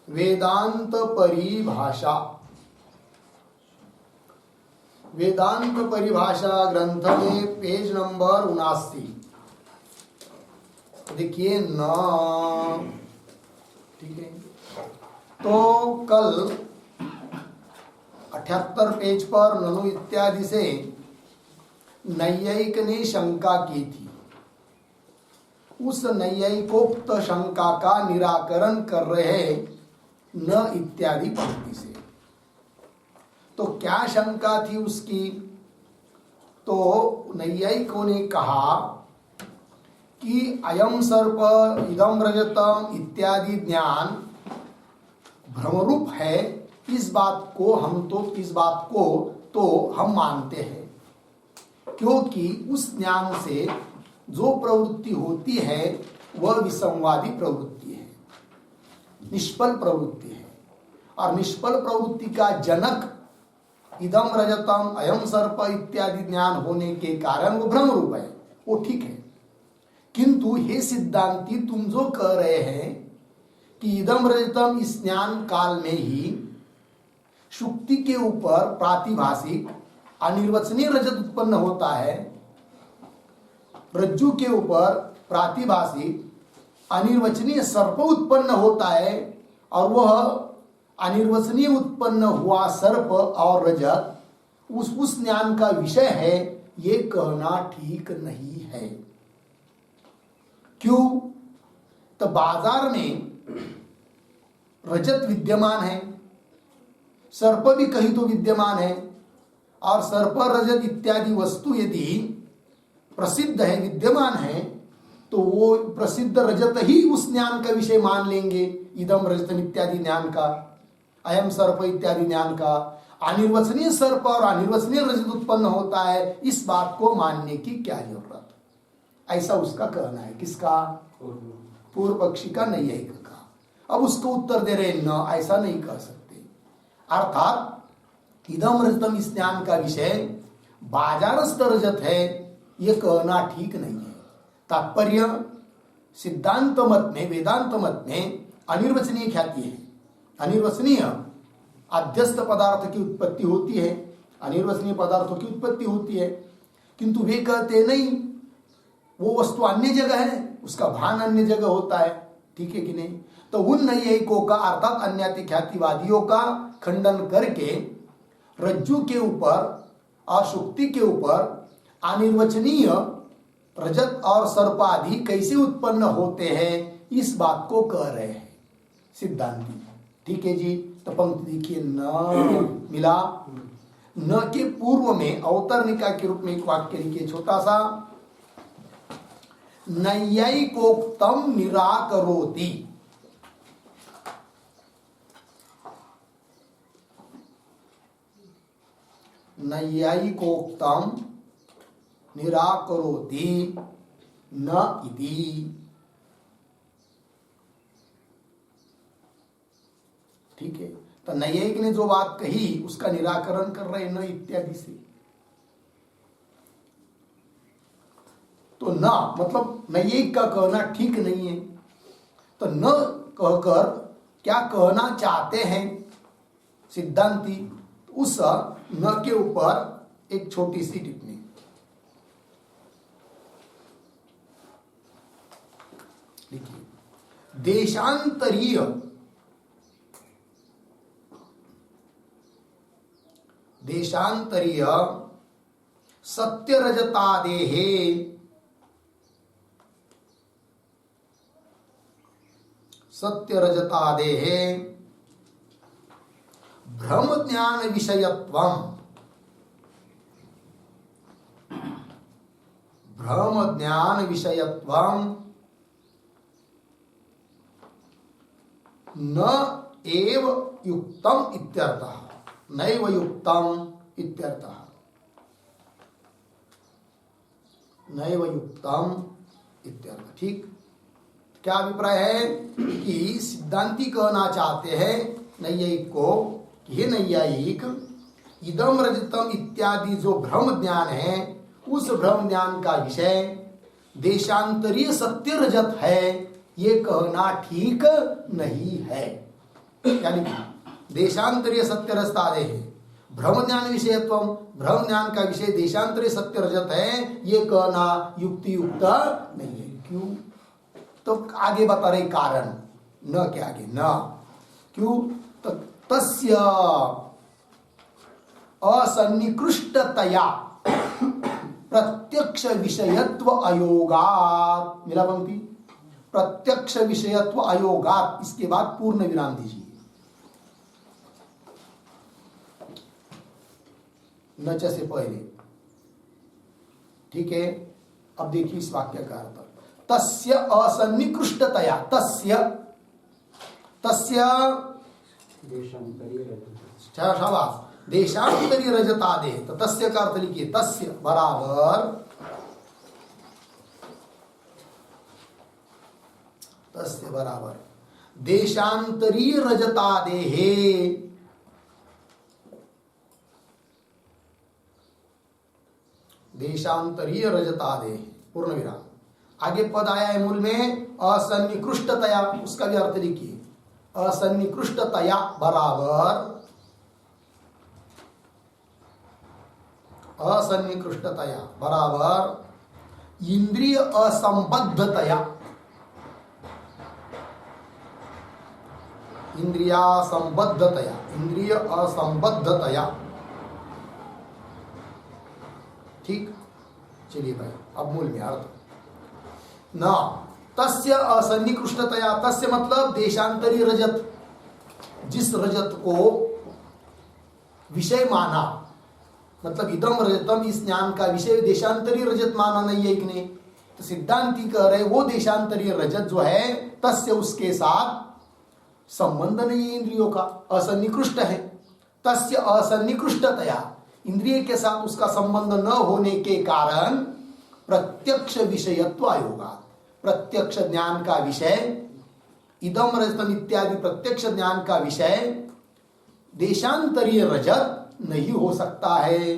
वेदांत परिभाषा। वेदांत परिभाषा ग्रंथ में पेज नंबर 79 देखिए न। ठीक है, तो कल 78 पेज पर ननु इत्यादि से नैयायिक ने शंका की थी। उस नैयायिकोक्त शंका का निराकरण कर रहे न इत्यादि पंक्ति से। तो क्या शंका थी उसकी? तो नैयायिकों ने कहा कि अयम सर्प इदम रजतम इत्यादि ज्ञान भ्रमरूप है। इस बात को तो हम मानते हैं, क्योंकि उस ज्ञान से जो प्रवृत्ति होती है वह विसंवादी प्रवृत्ति है, निष्फल प्रवृत्ति है। और निष्फल प्रवृत्ति का जनक इदम रजतम अयम सर्प इत्यादि ज्ञान होने के कारण वो भ्रम रूप है, वो ठीक है। किंतु हे सिद्धांती, तुम जो कह रहे हैं कि इदम रजतम इस ज्ञान काल में ही शुक्ति के ऊपर प्रातिभाषिक अनिर्वचनीय रजत उत्पन्न होता है, रज्जु के ऊपर प्रातिभाषिक अनिर्वचनीय सर्प उत्पन्न होता है, और वह अनिर्वचनीय उत्पन्न हुआ सर्प और रजत उस ज्ञान का विषय है, ये कहना ठीक नहीं है। क्यों? तो बाजार में रजत विद्यमान है, सर्प भी कहीं तो विद्यमान है, और सर्प रजत इत्यादि वस्तु यदि प्रसिद्ध है, विद्यमान है, तो वो प्रसिद्ध रजत ही उस ज्ञान का विषय मान लेंगे, इदम रजतम इत्यादि ज्ञान का, अयम सर्प इत्यादि ज्ञान का। अनिर्वचनीय सर्प और अनिर्वचनीय रजत उत्पन्न होता है, इस बात को मानने की क्या जरूरत? ऐसा उसका कहना है। किसका? पूर्व पक्षी का, नैयायिक का। अब उसको उत्तर दे रहे न, ऐसा नहीं कह सकते। अर्थात इदम रजतम इस ज्ञान का विषय बाजारस्थ रजत है, यह कहना ठीक नहीं है। तात्पर्य सिद्धांत मत में, वेदांत मत में अनिर्वचनीय ख्याति है। अनिर्वचनीय अध्यस्त पदार्थ की उत्पत्ति होती है, अनिर्वचनीय पदार्थों की उत्पत्ति होती है, किंतु वे कहते नहीं, वो वस्तु अन्य जगह है, उसका भान अन्य जगह होता है। ठीक है कि नहीं? तो उन नैयायिकों का, अर्थात अन्याति ख्यातिवादियों का खंडन करके रज्जु के ऊपर और शुक्ति के ऊपर अनिर्वचनीय रजत और सर्प आदि कैसे उत्पन्न होते हैं, इस बात को कह रहे हैं सिद्धांती। ठीक है जी। तो पंक्ति देखिए, न मिला। न के पूर्व में अवतरणिका के रूप में एक वाक्य लिखिए, छोटा सा। नैयायिकोक्तम निराकरोति। नैयायिकोक्तम निराकरोति न इति। ठीक है, तो नैयायिक ने जो बात कही उसका निराकरण कर रहे न इत्यादि से। तो न मतलब नैयायिक का कहना ठीक नहीं है। तो न कहकर क्या कहना चाहते हैं सिद्धांती, उस न के ऊपर एक छोटी सी टिप्पणी। देखिए, देशांतरीय सत्य रजतादेहे भ्रम ज्ञान विषयत्वम, न एव युक्तम इत्यर्थः, नैव युक्तम इत्यर्थः, नैव युक्तम इत्यर्थः। ठीक, क्या अभिप्राय है कि सिद्धांती कहना चाहते हैं नैयायिक को कि हे नैयायिक, इदम रजतम इत्यादि जो भ्रम ज्ञान है, उस भ्रम ज्ञान का विषय देशांतरीय सत्य रजत है, ये कहना ठीक नहीं है। क्या लिखा? देशांतरीय सत्य रजतादे है, भ्रम ज्ञान विषयत्व, भ्रम ज्ञान का विषय देशांतरीय सत्य रजत है, ये कहना युक्ति युक्त नहीं है। क्यों? तो आगे बता रहे कारण, न के आगे न, क्यों? तो तस्य असन्निकृष्टतया प्रत्यक्ष विषयत्व अयोगात, मिला पंक्ति, प्रत्यक्ष विषयत्व अयोगात, इसके बाद पूर्ण विराम दीजिए। नच से पहले, ठीक है। अब देखिए इस वाक्य का अर्थ, तस्य असन्निकृष्टतया, तस्य शाबाश, देशांतरी रजतादे, तो तस्य का अर्थ लिखिए, तस्य बराबर, तस्य बराबर देशांतरी रजतादे है, देशांतरीय रजतादे, पूर्ण विराम। आगे पद आया है मूल में असन्निकृष्टतया, उसका भी अर्थ लिखिए, असन्निकृष्टतया बराबर असन्निकृष्टतया बराबर इंद्रिय असंबद्धतया, इंद्रिया संबद्धतया, इंद्रिय असंबद्धतया, ठीक। चलिए भाई, अब मूल में अर्थ न, तस्य असन्निकृष्टतया, तस्य मतलब देशांतरी रजत, जिस रजत को विषय माना, मतलब इदम रजतम, इस ज्ञान का विषय देशांतरी रजत माना नहीं है ने, तो सिद्धांती कह रहे वो देशांतरीय रजत जो है, तस्य उसके साथ संबंध नहीं है, इंद्रियों का असन्निकृष्ट है, तस्य असन्निकृष्टतया, इंद्रिय के साथ उसका संबंध न होने के कारण प्रत्यक्ष विषयत्व आयोगा, प्रत्यक्ष ज्ञान का विषय, इदम रजतम इत्यादि प्रत्यक्ष ज्ञान का विषय देशांतरीय रजत नहीं हो सकता है,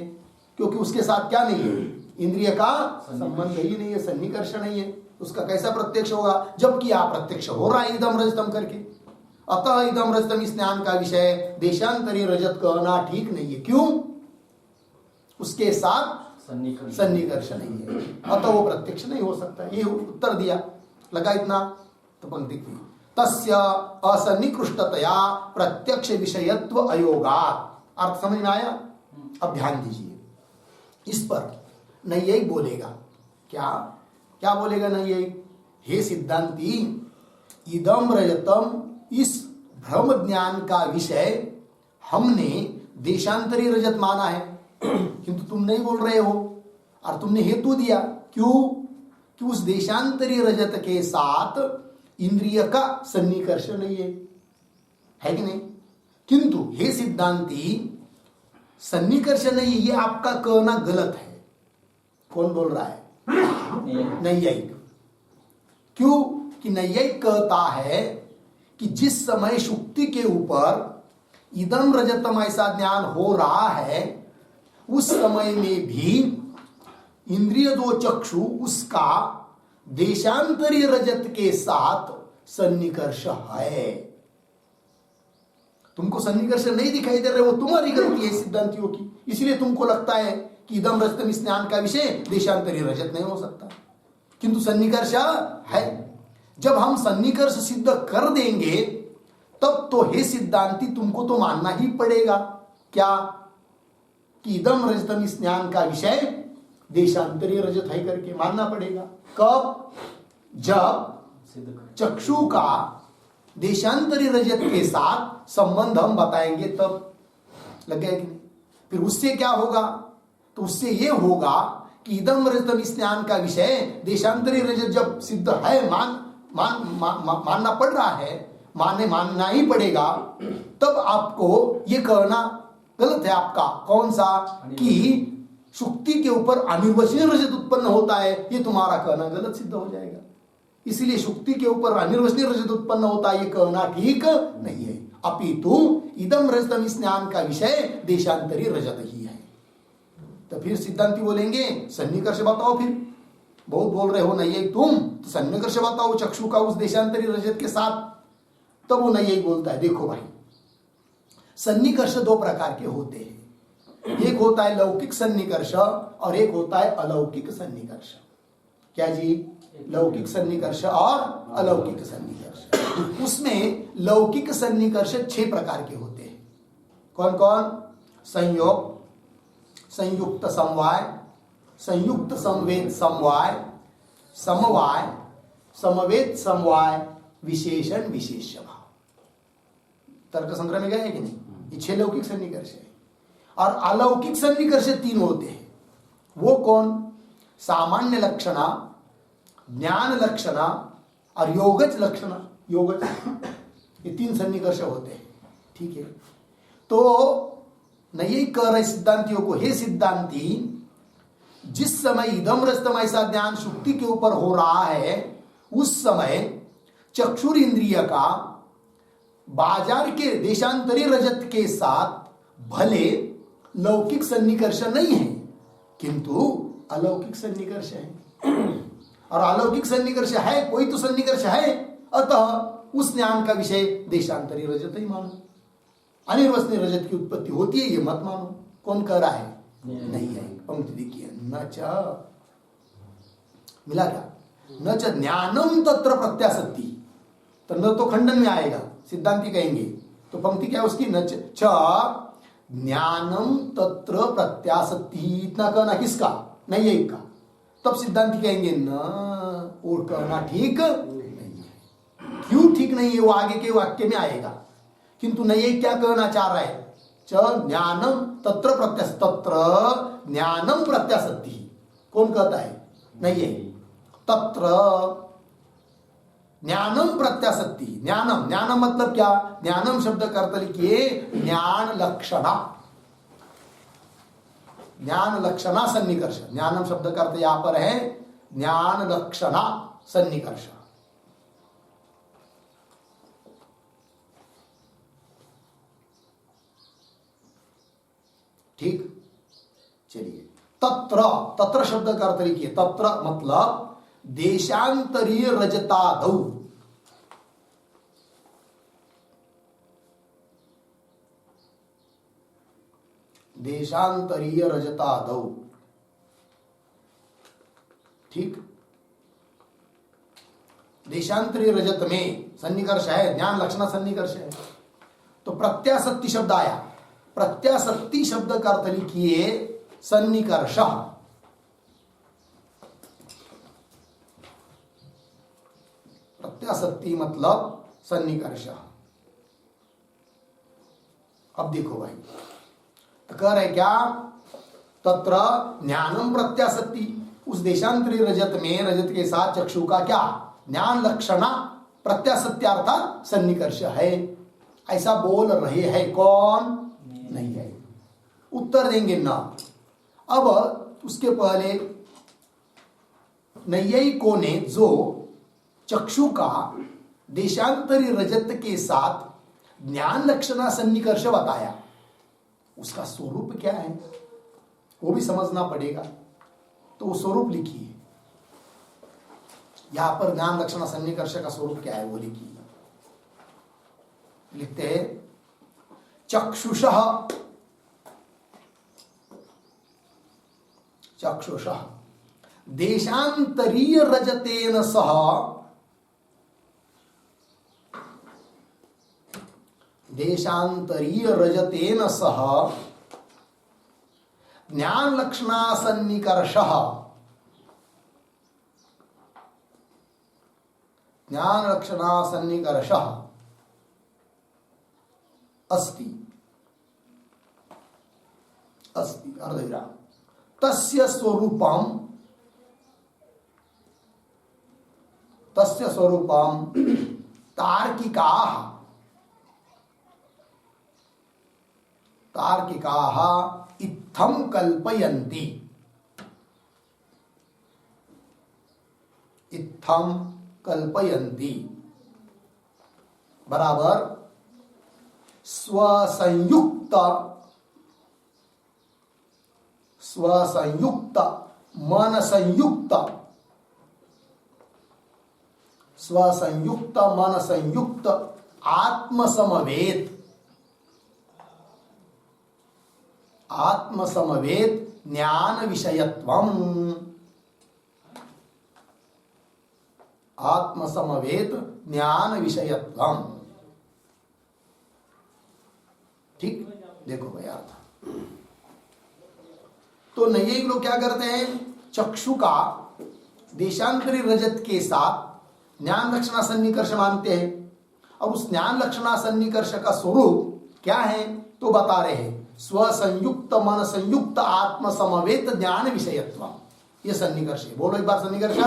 क्योंकि उसके साथ क्या नहीं है, इंद्रिय का संबंध ही नहीं है, सन्निकर्ष नहीं है, उसका कैसा प्रत्यक्ष होगा, जबकि आप प्रत्यक्ष हो रहा है इदम रजतम करके। अतः इदम रजतम, इस ज्ञान का विषय देशांतरीय रजत कहना ठीक नहीं है। क्यों? उसके साथ सन्निकर्ष नहीं है, अतः वो प्रत्यक्ष नहीं हो सकता। ये उत्तर दिया, लगा इतना? तो पंक्ति की, तस्य असन्निकृष्टतया प्रत्यक्ष विषयत्व अयोगात, अर्थ समझ में आया? अब ध्यान दीजिए, इस पर नैयायिक बोलेगा क्या? क्या बोलेगा नैयायिक? हे सिद्धांती, इदम रजतम, इस भ्रम ज्ञान का विषय हमने देशांतरी रजत माना है, किंतु तुम नहीं बोल रहे हो, और तुमने हेतु दिया। क्यों? कि उस देशांतरी रजत के साथ इंद्रिय का सन्निकर्ष नहीं है कि नहीं? किंतु हे सिद्धांती, सन्निकर्ष नहीं, ये आपका कहना गलत है। कौन बोल रहा है? नैयायिक। क्यों? कि नैयायिक कहता है कि जिस समय शुक्ति के ऊपर इदम रजतम ऐसा ज्ञान हो रहा है, उस समय में भी इंद्रिय जो चक्षु, उसका देशांतरी रजत के साथ सन्निकर्ष है। तुमको सन्निकर्ष नहीं दिखाई दे रहे, वो तुम्हारी गलती है सिद्धांतियों की, इसलिए तुमको लगता है कि इदम रजतम, इस ज्ञान का विषय देशांतरी रजत नहीं हो सकता, किंतु सन्निकर्ष है। जब हम सन्निकर्ष सिद्ध कर देंगे, तब तो हे सिद्धांती, तुमको तो मानना ही पड़ेगा क्या? कि इदम रजतम, इस ज्ञान का विषय देशांतरीय रजत है करके मानना पड़ेगा। कब? जब चक्षु का देशांतरी रजत के साथ संबंध हम बताएंगे, तब लग गया कि नहीं? फिर उससे क्या होगा? तो उससे यह होगा कि इदम रजतम, इस ज्ञान का विषय देशांतरी रजत जब सिद्ध है, मानना पड़ रहा है, मानना ही पड़ेगा, तब आपको ये कहना गलत है आपका। कौन सा? कि शुक्ति के ऊपर अनिर्वचनीय रजत उत्पन्न होता है, ये तुम्हारा कहना गलत सिद्ध हो जाएगा। इसलिए शुक्ति के ऊपर अनिर्वचनीय रजत उत्पन्न होता है, ये कहना ठीक नहीं है। अपितु इदम रजतम, इस ज्ञान का विषय देशांतरी रजत ही है। तो फिर सिद्धांती बोलेंगे सन्निकर्ष बताओ। फिर बहुत बोल रहे हो नैयायिक तुम, तो सन्निकर्ष बताओ चक्षु का उस देशांतरी रजत के साथ। तब वो नैयायिक बोलता है, देखो भाई, सन्निकर्ष दो प्रकार के होते हैं। एक होता है लौकिक सन्निकर्ष और एक होता है अलौकिक सन्निकर्ष। क्या जी? लौकिक सन्निकर्ष और अलौकिक सन्निकर्ष। उसमें लौकिक सन्निकर्ष 6 प्रकार के होते हैं। कौन कौन? संयोग, संयुक्त समवाय, संयुक्त समवेत समवाय, समवाय, समवेत समवाय, विशेषण विशेष्य भाव। तर्क संग्रह में गए कि नहीं? ये 6 लौकिक सन्निकर्ष है। और अलौकिक सन्निकर्ष 3 होते हैं। वो कौन? सामान्य लक्षणा, ज्ञान लक्षणा और योगज लक्षणा। योगज, ये 3 सन्निकर्ष होते हैं। ठीक है, तो नहीं कह रहे सिद्धांतियों को, हे सिद्धांती, जिस समय इदम रजतम ऐसा ध्यान शुक्ति के ऊपर हो रहा है, उस समय चक्षुर इंद्रिय का बाजार के देशांतरी रजत के साथ भले लौकिक सन्निकर्ष नहीं है, किंतु अलौकिक सन्निकर्ष है। और अलौकिक सन्निकर्ष है, कोई तो सन्निकर्ष है, अतः उस ज्ञान का विषय देशांतरी रजत ही मानो। अनिर्वचनीय रजत की उत्पत्ति होती है, ये मत मानो। कौन कह रहा है? नहीं है। पंक्ति देखिए, न च, मिला क्या? न च ज्ञानम तत्र प्रत्याशक्ति। तो न तो खंडन में आएगा, सिद्धांति कहेंगे। तो पंक्ति क्या है उसकी? न च ज्ञानम तत्र प्रत्याशक्ति। इतना कहना किसका? नहीं है का। तब सिद्धांति कहेंगे न, और कहना ठीक नहीं है। क्यों ठीक नहीं है? वो आगे के वाक्य में आएगा। किंतु नहीं क्या कहना चाह रहा है? च ज्ञानम तत्र प्रत्यास, तत्र ज्ञानम प्रत्याशक्ति। कौन कहता है? नहीं है। तत्र ज्ञानम प्रत्याशक्ति। ज्ञानम, ज्ञानम मतलब क्या? ज्ञानम शब्द का अर्थ लिखिए ज्ञान लक्षणा। ज्ञान लक्षणा सन्निकर्ष। ज्ञानम शब्द का अर्थ यहां पर है ज्ञान लक्षणा सन्निकर्ष। ठीक, चलिए। तत्र, तत्र शब्द का अर्थ लिखिए। तत्र मतलब देशांतरीय रजतादौ। देशांतरीय रजतादौ। ठीक, देशांतरीय रजत में सन्निकर्ष है, ज्ञान लक्षणा सन्निकर्ष है। तो प्रत्याशक्ति शब्द आया। प्रत्याशक्ति शब्द का अर्थ लिखिए सन्निकर्ष। प्रत्याशक्ति मतलब सन्निकर्ष। अब देखो भाई, तो कह रहे क्या? तत्र ज्ञानम प्रत्याशक्ति। उस देशांतरी रजत में, रजत के साथ चक्षु का क्या? ज्ञान लक्षणा प्रत्याशक्ति अर्थात सन्निकर्ष है। ऐसा बोल रहे हैं कौन? नहीं है। उत्तर देंगे ना। अब उसके पहले नैयायिकों ने जो चक्षु का देशांतरी रजत के साथ ज्ञान लक्षणा सन्निकर्ष बताया, उसका स्वरूप क्या है वो भी समझना पड़ेगा। तो वो स्वरूप लिखिए। यहां पर ज्ञान लक्षणा सन्निकर्ष का स्वरूप क्या है वो लिखिए। लिखते हैं चक्षुषः, चक्षुषः देशांतरीय रजतेन सह, देशांतरीय रजतेन सह ज्ञान लक्षणा सन्निकर्षः, ज्ञान लक्षणा सन्निकर्षः अस्ति, अस्ति अर्धविराम। तस्य स्वरूपम, तस्य स्वरूपम तार्किकाः, तार्किकाः इत्थं कल्पयन्ति, इत्थं कल्पयन्ति बराबर स्वसंयुक्त, स्वसंयुक्त मन संयुक्त, स्वसंयुक्त मन संयुक्त आत्मसमवेत, आत्म समवेत ज्ञान विषयत्वम, आत्म समवेत ज्ञान विषयत्वम। ठीक, देखो भाई अर्थ। तो नैयायिक लोग क्या करते हैं, चक्षु का देशांतरी रजत के साथ ज्ञान लक्षणा सन्निकर्ष मानते हैं। अब उस ज्ञान लक्षणा सन्निकर्ष का स्वरूप क्या है तो बता रहे हैं, स्व संयुक्त मन संयुक्त आत्म समवेत ज्ञान विषयत्व, ये सन्निकर्ष है। बोलो एक बार सन्निकर्ष।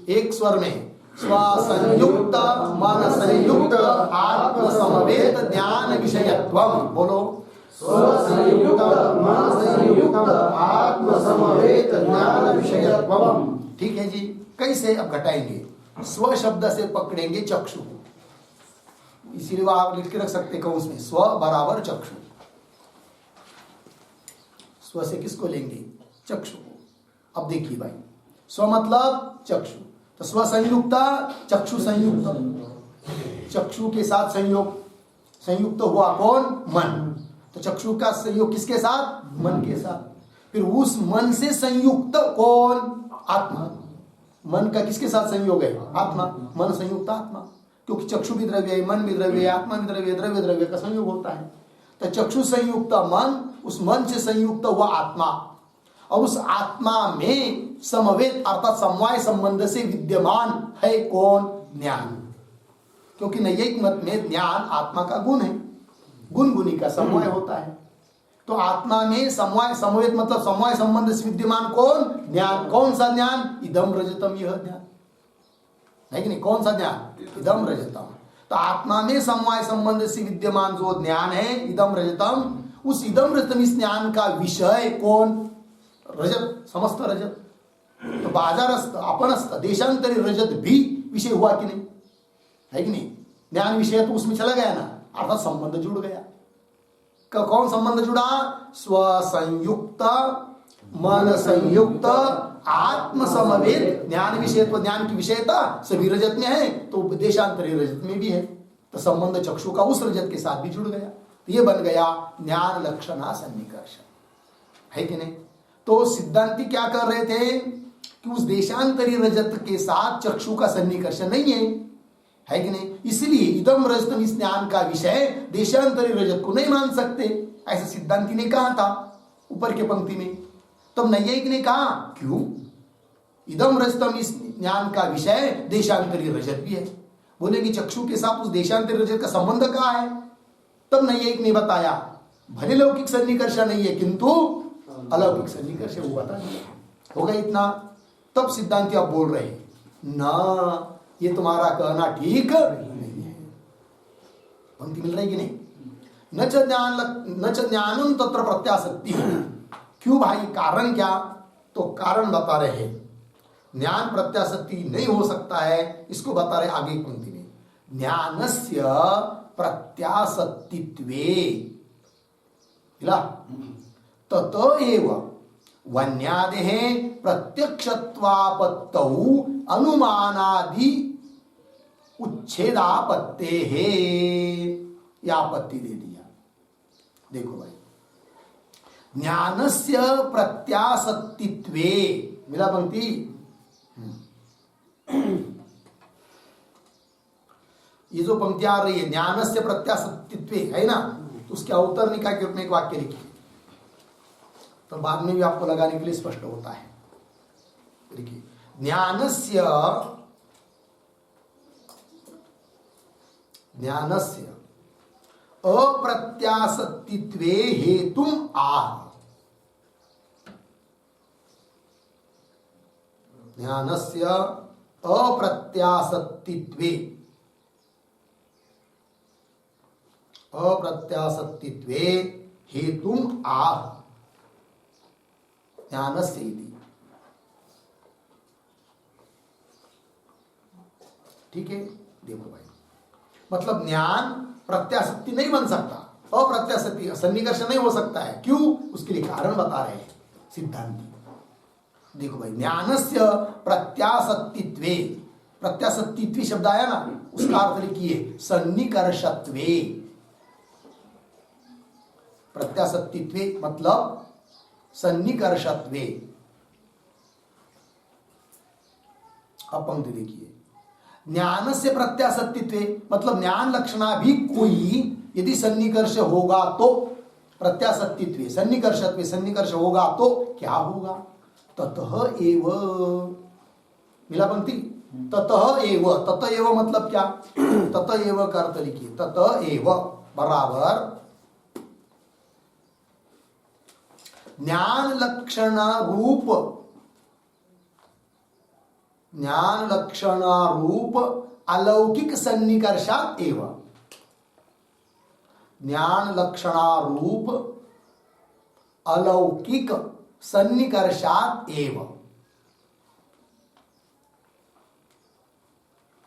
एक स्वर में, स्व संयुक्त मन संयुक्त आत्म समवेत ज्ञान विषयत्वम। बोलो, स्व संयुक्त मन संयुक्त आत्म समवेत ज्ञान विषयत्वम। ठीक है जी, कैसे? अब घटाएंगे। स्व शब्द से पकड़ेंगे चक्षु को, इसीलिए आप लिख के रख सकते कौंस में, स्व बराबर चक्षु। स्व से किसको लेंगे? चक्षु को। अब देखिए भाई, स्व मतलब चक्षु, तो स्व संयुक्त चक्षु संयुक्त, चक्षु के साथ संयोग, संयुक्त हुआ कौन? मन। तो चक्षु का संयोग किसके साथ? मन के साथ। फिर उस मन से संयुक्त कौन? आत्मा। मन का किसके साथ संयोग है? आत्मा। मन संयुक्त आत्मा, क्योंकि चक्षु भी द्रव्य है, मन भी द्रव्य है, आत्मा भी द्रव्य है, द्रव्य द्रव्य का संयोग होता है। तो चक्षु संयुक्त मन, उस मन से संयुक्त हुआ आत्मा, और उस आत्मा में समवेत अर्थात समवाय संबंध से विद्यमान है कौन? ज्ञान। क्योंकि नैयायिक मत में ज्ञान आत्मा का गुण है, गुण गुणी का समवाय होता है। तो आत्मा में समवाय समवेत मतलब समवाय संबंध से विद्यमान कौन? ज्ञान। कौन सा ज्ञान? इदम रजतम, यह ज्ञान है कि नहीं? कौन सा ज्ञान? इदम रजतम। तो आत्मा में समवाय संबंध से विद्यमान जो ज्ञान है इदम रजतम, उस इदम रजतम इस ज्ञान का विषय कौन? रजत, समस्त रजत। तो बाजारस्थ आपणस्थ देशांतरी रजत भी विषय हुआ कि नहीं? है कि नहीं? ज्ञान विषय तो उसमें चला गया ना, अर्थात संबंध जुड़ गया। कौन संबंध जुड़ा? स्व संयुक्त मन संयुक्त आत्म समवेत ज्ञान विषयत्व, ज्ञान की विषयता सभी रजत में है, तो देशांतरी रजत में भी है। तो संबंध चक्षु का उस रजत के साथ भी जुड़ गया, तो ये बन गया ज्ञान लक्षणा सन्निकर्ष, है कि नहीं? तो सिद्धांती क्या कर रहे थे कि उस देशांतरी रजत के साथ चक्षु का सन्निकर्ष नहीं है कि नहीं? इसलिए इदम रजतम इस ज्ञान का विषय देशांतरी रजत को नहीं मान सकते, ऐसा सिद्धांती ने कहा था ऊपर के पंक्ति में। तब नैयायिक ने कहा क्यों? इदम रजतम इस ज्ञान का विषय देशांतरी रजत भी है। बोले कि चक्षु के साथ उस देशांतरी रजत का संबंध कहा है? तब नैयायिक ने बताया भले लौकिक सन्निकर्ष नहीं है किंतु अलौकिक सन्निकर्ष वो बता दिया। हो गया इतना। तब सिद्धांती अब बोल रहे ना, ये तुम्हारा कहना ठीक नहीं है। पंक्ति मिल रही कि नहीं? न च ज्ञानम तत्र प्रत्यासक्ति। क्यों भाई? कारण क्या? तो कारण बता रहे हैं, ज्ञान प्रत्यासक्ति नहीं हो सकता है। इसको बता रहे आगे पंक्ति में, ज्ञानस्य प्रत्यासक्तित्वे ततो एव वन्यादेः प्रत्यक्षत्वापत्तौ अनुमानादि उच्छेदापत्ते है, या आपत्ति दे दिया। देखो भाई, ज्ञानस्य प्रत्यासक्तित्वे, मिला पंक्ति? ये जो पंक्ति आ रही है ज्ञानस्य प्रत्यासक्तित्वे है ना, तो उसके अवतरणिका के रूप में एक वाक्य लिखिए, तो बाद में भी आपको लगाने के लिए स्पष्ट होता है। देखिए, ज्ञानस्य अप्रत्यासक्तित्वे हेतुम आह। ज्ञानस्य अप्रत्यासक्तित्वे हेतुम आह ज्ञानस्य इति। ठीक है, देखो भाई, मतलब ज्ञान प्रत्यासक्ति नहीं बन सकता, अप्रत्यासक्ति सन्निकर्ष नहीं हो सकता है। क्यों? उसके लिए कारण बता रहे हैं सिद्धांती। देखो भाई, ज्ञानस्य प्रत्यासक्तित्वे, प्रत्यासत्तित्वे शब्द आया ना, उसका अर्थ लिखिए सन्निकर्षत्वे। प्रत्यासत्तित्वे मतलब सन्निकर्षत्वे। अब पंक्ति देखिए, ज्ञान से प्रत्यासत्तित्वे मतलब ज्ञान लक्षणा भी कोई यदि सन्निकर्ष होगा तो प्रत्यासत्तित्वे सन्निकर्षत्वे सन्निकर्ष होगा तो क्या होगा? ततः एव। मिला पंक्ति? ततः एव। ततः एव मतलब क्या? ततः एव का अर्थ लिखिए, ततः एव बराबर ज्ञान लक्षण रूप अलौकिक सन्निकर्षात एव। ज्ञान लक्षणारूप अलौकिक सन्निकर्षात एव।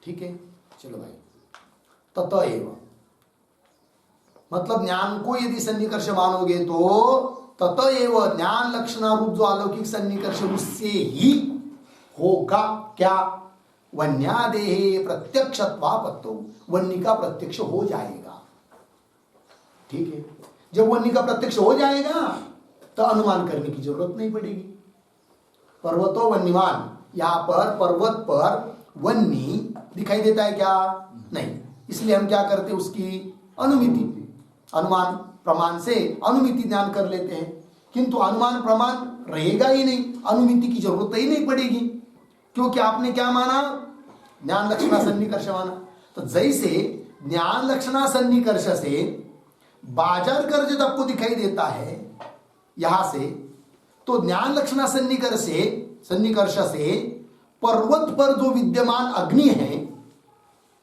ठीक है, चलो भाई। तत एव मतलब ज्ञान को यदि सन्निकर्ष मानोगे तो तत एव ज्ञान लक्षणारूप जो अलौकिक सन्निकर्ष उससे ही होगा क्या? वन्यादेहे प्रत्यक्षत्वापत्तो, वन्य का प्रत्यक्ष हो जाएगा। ठीक है, जब वन्य का प्रत्यक्ष हो जाएगा तो अनुमान करने की जरूरत नहीं पड़ेगी। पर्वतो वन्यमान, यहां पर पर्वत पर वन्य दिखाई देता है क्या? नहीं। इसलिए हम क्या करते हैं? उसकी अनुमिति, अनुमान प्रमाण से अनुमिति ज्ञान कर लेते हैं। किंतु अनुमान प्रमाण रहेगा ही नहीं, अनुमिति की जरूरत ही नहीं पड़ेगी, क्योंकि आपने क्या माना? ज्ञान लक्षणा सन्निकर्ष माना। तो जैसे ज्ञान लक्षणा सन्निकर्ष से बाजार कर जब आपको दिखाई देता है यहां से, तो ज्ञान लक्षणा सन्निकर्ष से पर्वत पर जो विद्यमान अग्नि है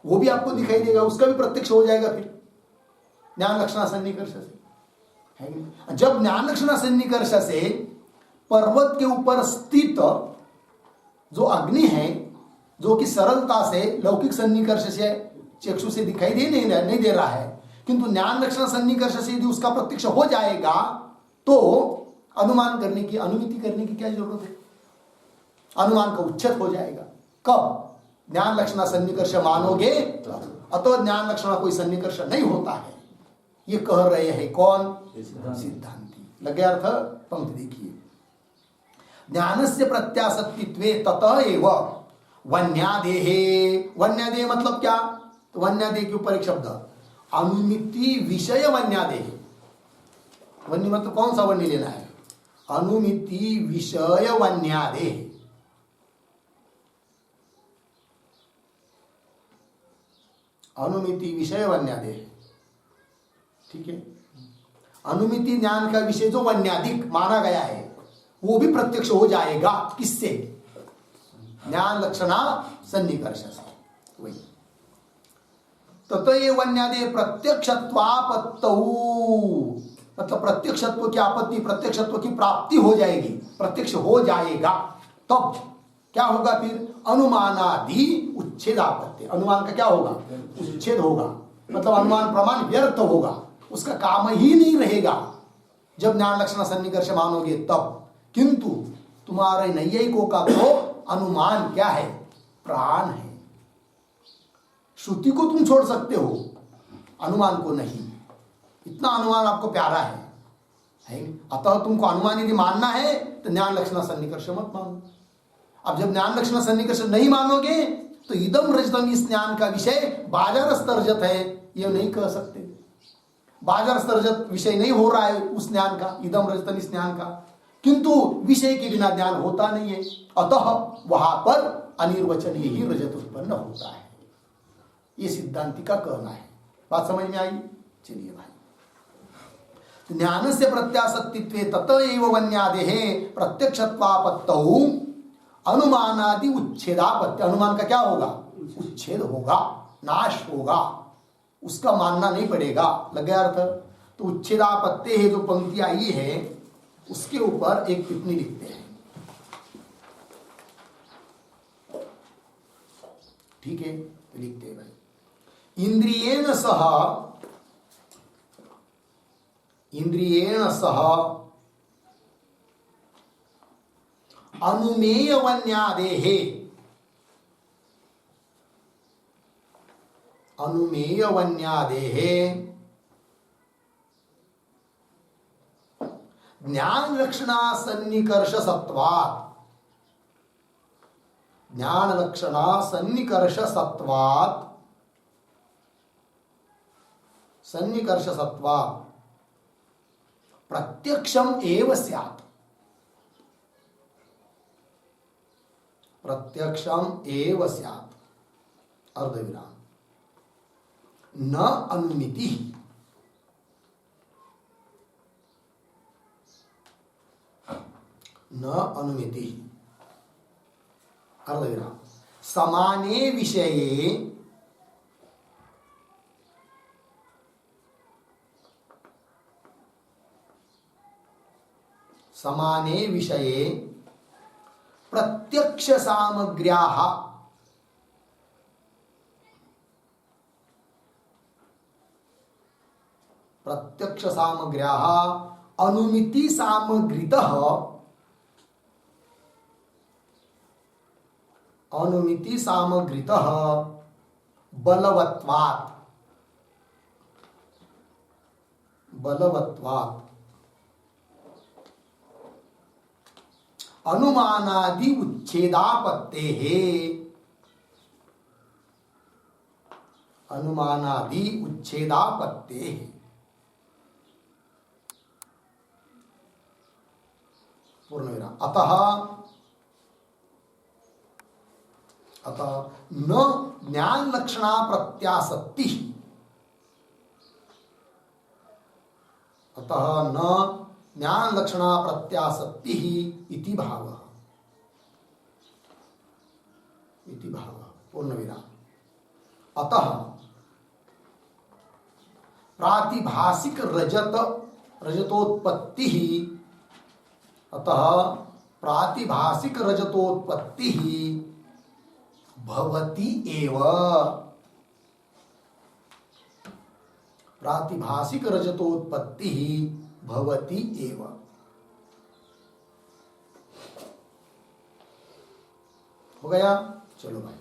वो भी आपको दिखाई देगा, उसका भी प्रत्यक्ष हो जाएगा फिर ज्ञान लक्षणा सन्निकर्ष से, है? जब ज्ञान लक्षणा सन्निकर्ष से पर्वत के ऊपर स्थित जो अग्नि है, जो कि सरलता से लौकिक सन्निकर्ष से चक्षु से दिखाई नहीं दे रहा है, किंतु ज्ञान लक्षण सन्निकर्ष से यदि उसका प्रत्यक्ष हो जाएगा तो अनुमान करने की, अनुमिति करने की क्या जरूरत है? अनुमान का उच्छेद हो जाएगा। कब? ज्ञान लक्षण सन्निकर्ष मानोगे अतो ज्ञान लक्षण कोई सन्निकर्ष नहीं होता है, ये कह रहे हैं कौन? सिद्धांती। लगे अर्थ? पंक्ति देखिए, ज्ञानस्य प्रत्यासत्तित्वे ततः एव वन्यादेहे। वन्यादेह मतलब क्या? तो वन्यादेह के ऊपर एक शब्द अनुमिति विषय वन्यादेह। वन्य मतलब कौन सा वन्य लेना है? अनुमिति विषय वन्यादेह। अनुमिति विषय वन्यादेह, ठीक है। अनुमिति ज्ञान का विषय जो वन्यादिक माना गया है वो भी प्रत्यक्ष हो जाएगा। किससे? ज्ञान लक्षणा सन्निकर्ष से। वही तो ये वन्यादि प्रत्यक्षत्वापत्तौ मतलब प्रत्यक्षत्व की आपत्ति, प्रत्यक्षत्व की प्राप्ति हो जाएगी, प्रत्यक्ष हो जाएगा। तब क्या होगा फिर? अनुमानादि उच्छेदापत्ति। अनुमान का क्या होगा? उच्छेद होगा, मतलब अनुमान प्रमाण व्यर्थ होगा, उसका काम ही नहीं रहेगा जब ज्ञान लक्षण सन्निकर्ष मानोगे तब। किंतु तुम्हारे नैयायिकों का तो अनुमान क्या है? प्राण है। श्रुति को तुम छोड़ सकते हो, अनुमान को नहीं। इतना अनुमान आपको प्यारा है? अतः तुमको अनुमान यदि मानना है तो ज्ञान लक्षण सन्निकर्ष मत मानो। अब जब ज्ञान लक्षण सन्निकर्ष नहीं मानोगे तो इदम रजतम, इस ज्ञान का विषय बाजार स्तरजत है, ये नहीं कह सकते। बाजार स्तरजत विषय नहीं हो रहा है उस ज्ञान का, इदम रजतम इस ज्ञान का, किंतु विषय के बिना ज्ञान होता नहीं है, अतः वहां पर अनिर्वचनीय ही रजत उत्पन्न होता है। ये सिद्धांति का कहना है। बात समझ में आई? चलिए भाई, ज्ञान से प्रत्यासत्तित्वे तत एव वन्यादेः प्रत्यक्षत्वापत्तौ अनुमानादि उच्छेदापत्ति। अनुमान का क्या होगा? उच्छेद होगा, नाश होगा, उसका मानना नहीं पड़ेगा। लग गया अर्थ? तो उच्छेदापत्ति है जो पंक्ति आई है उसके ऊपर एक टिप्पणी लिखते हैं, ठीक है? तो लिखते हैं भाई, इंद्रियेण सह अनुमेय वन्यादेः अनुमेय वन्यादेहे ज्ञान लक्षणा सन्निकर्ष सत्वात्, ज्ञान लक्षणा सन्निकर्ष सत्वात्, सन्निकर्ष सत्वात् प्रत्यक्षम एव स्यात्, प्रत्यक्षम एव स्यात्, अर्धविराम, न अनुमिति, न अनुमिति, अर्धविराम, समाने विषये समाने विषये प्रत्यक्ष सामग्र्याः प्रत्यक्ष सामग्र्याः अनुमिति सामग्रितः, अनुमिति सामग्रितः बलवत्वात्, बलवत्वात् अनुमानादि उच्छेदापत्तेः, अनुमानादि उच्छेदापत्तेः, पूर्णविराम, अतः अतः न ज्ञान लक्षणा प्रत्यासक्ति, अतः न ज्ञान लक्षणा प्रत्यासक्ति इति भावः, इति भावः, पूर्णविराम, अतः प्रातिभासिक रजतोत्पत्ति, अतः प्रातिभासिक रजतोत्पत्ति भवति एव, प्रातिभासिक रजतोत्पत्ति भवति एव। हो गया? चलो भाई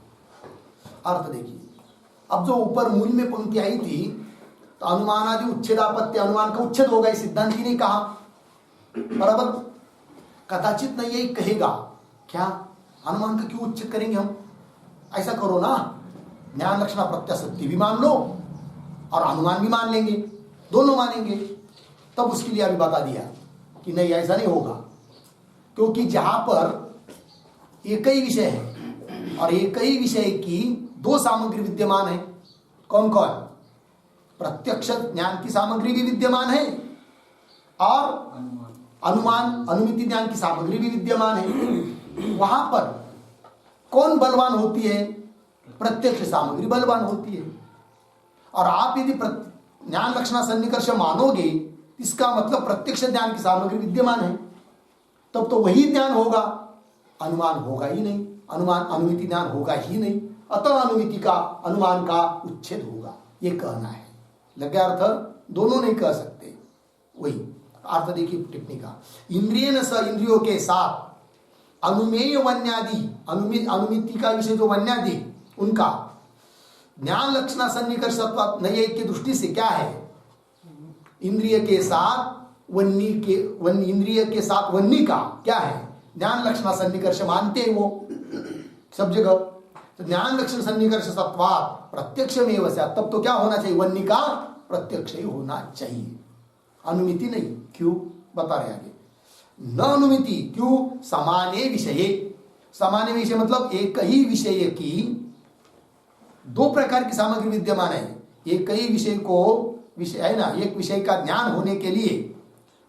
अर्थ देखिए। अब जो ऊपर मूल में पंक्ति आई थी, तो अनुमानादि उच्छेदापत्य, अनुमान का उच्छेद होगा, इस सिद्धांत की नहीं कहा, बराबर। कदाचित नहीं यही कहेगा क्या अनुमान का क्यों उच्छेद करेंगे हम, ऐसा करो ना, ज्ञान लक्षणा प्रत्याशक्ति भी मान लो और अनुमान भी मान लेंगे, दोनों मानेंगे। तब उसके लिए अभी बता दिया कि नहीं, ऐसा नहीं होगा, क्योंकि जहां पर एक ही विषय है और एक ही विषय की दो सामग्री विद्यमान है, कौन कौन, प्रत्यक्ष ज्ञान की सामग्री भी विद्यमान है और अनुमान अनुमिति ज्ञान की सामग्री भी विद्यमान है, वहां पर कौन बलवान होती है, प्रत्यक्ष सामग्री बलवान होती है। और आप यदि ज्ञान लक्षणा सन्निकर्ष मानोगे, इसका मतलब प्रत्यक्ष ज्ञान की सामग्री विद्यमान है, तब तो वही ज्ञान होगा, अनुमान होगा ही नहीं, अनुमान अनुमिति ज्ञान होगा ही नहीं, अतः अनुमिति का अनुमान का उच्छेद होगा, ये कहना है। लग गया अर्थ? दोनों नहीं कह सकते। वही अर्थ देखिए टिप्पणी का, इंद्रिय न स, इंद्रियों के साथ, अनुमेय वन्यादि, अनुमिति का विषय जो वन्यादि, उनका ज्ञान लक्षणा सन्निकर्ष नैयायिक की दृष्टि से क्या है, इंद्रिय के साथ वन्नी के, इंद्रिय के साथ वन्नी का क्या है, ज्ञान लक्षणा सन्निकर्ष मानते हैं वो सब जगह। तो ज्ञान लक्षण सन्निकर्ष सत्वात् प्रत्यक्षमेव स्यात्, तब तो क्या होना चाहिए, वन्नी का प्रत्यक्ष ही होना चाहिए, अनुमिति नहीं। क्यों, बता रहे आगे। न अनुमिति क्यों, समाने विषये, समाने विषय मतलब एक ही विषय की दो प्रकार की सामग्री विद्यमान है, एक ही विषय को, विषय है ना, एक विषय का ज्ञान होने के लिए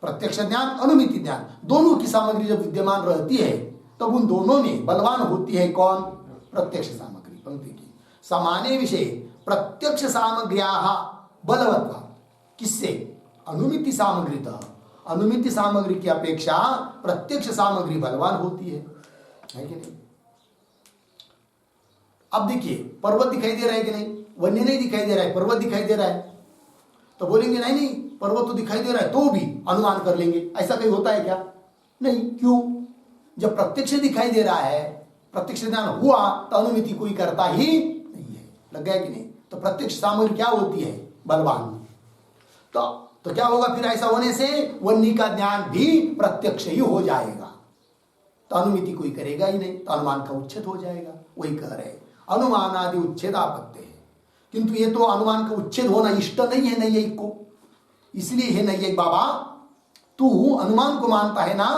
प्रत्यक्ष ज्ञान अनुमिति ज्ञान दोनों की सामग्री जब विद्यमान रहती है, तब उन दोनों में बलवान होती है कौन, प्रत्यक्ष सामग्री। पंक्ति की समाने विषय प्रत्यक्ष सामग्र्याः बलवत्वा, किससे, अनुमिति सामग्रीतः, अनुमिति सामग्री की अपेक्षा प्रत्यक्ष सामग्री बलवान होती है कि नहीं। अब देखिए पर्वत दिखाई दे रहा है कि नहीं, वन्य नहीं दिखाई दे रहा है, पर्वत दिखाई दे रहा है, तो बोलेंगे नहीं नहीं पर्वत तो दिखाई दे रहा है, तो भी अनुमान कर लेंगे, ऐसा कहीं होता है क्या, नहीं। क्यों, जब प्रत्यक्ष दिखाई दे रहा है, प्रत्यक्ष ज्ञान हुआ, तो अनुमिति कोई करता ही नहीं है। लग गया कि नहीं। तो प्रत्यक्ष सामग्री क्या होती है? बलवान। तो क्या होगा फिर? ऐसा होने से वन्नी का ज्ञान भी प्रत्यक्ष ही हो जाएगा, तो अनुमिति कोई करेगा ही नहीं, तो अनुमान का उच्छेद हो जाएगा। वही कह रहे अनुमान आदि उच्छेद आपत्ति है, किंतु ये तो अनुमान का उच्छेद होना इष्ट नहीं है नैयिक को। इसलिए हे नैयिक बाबा, तू अनुमान को मानता है ना,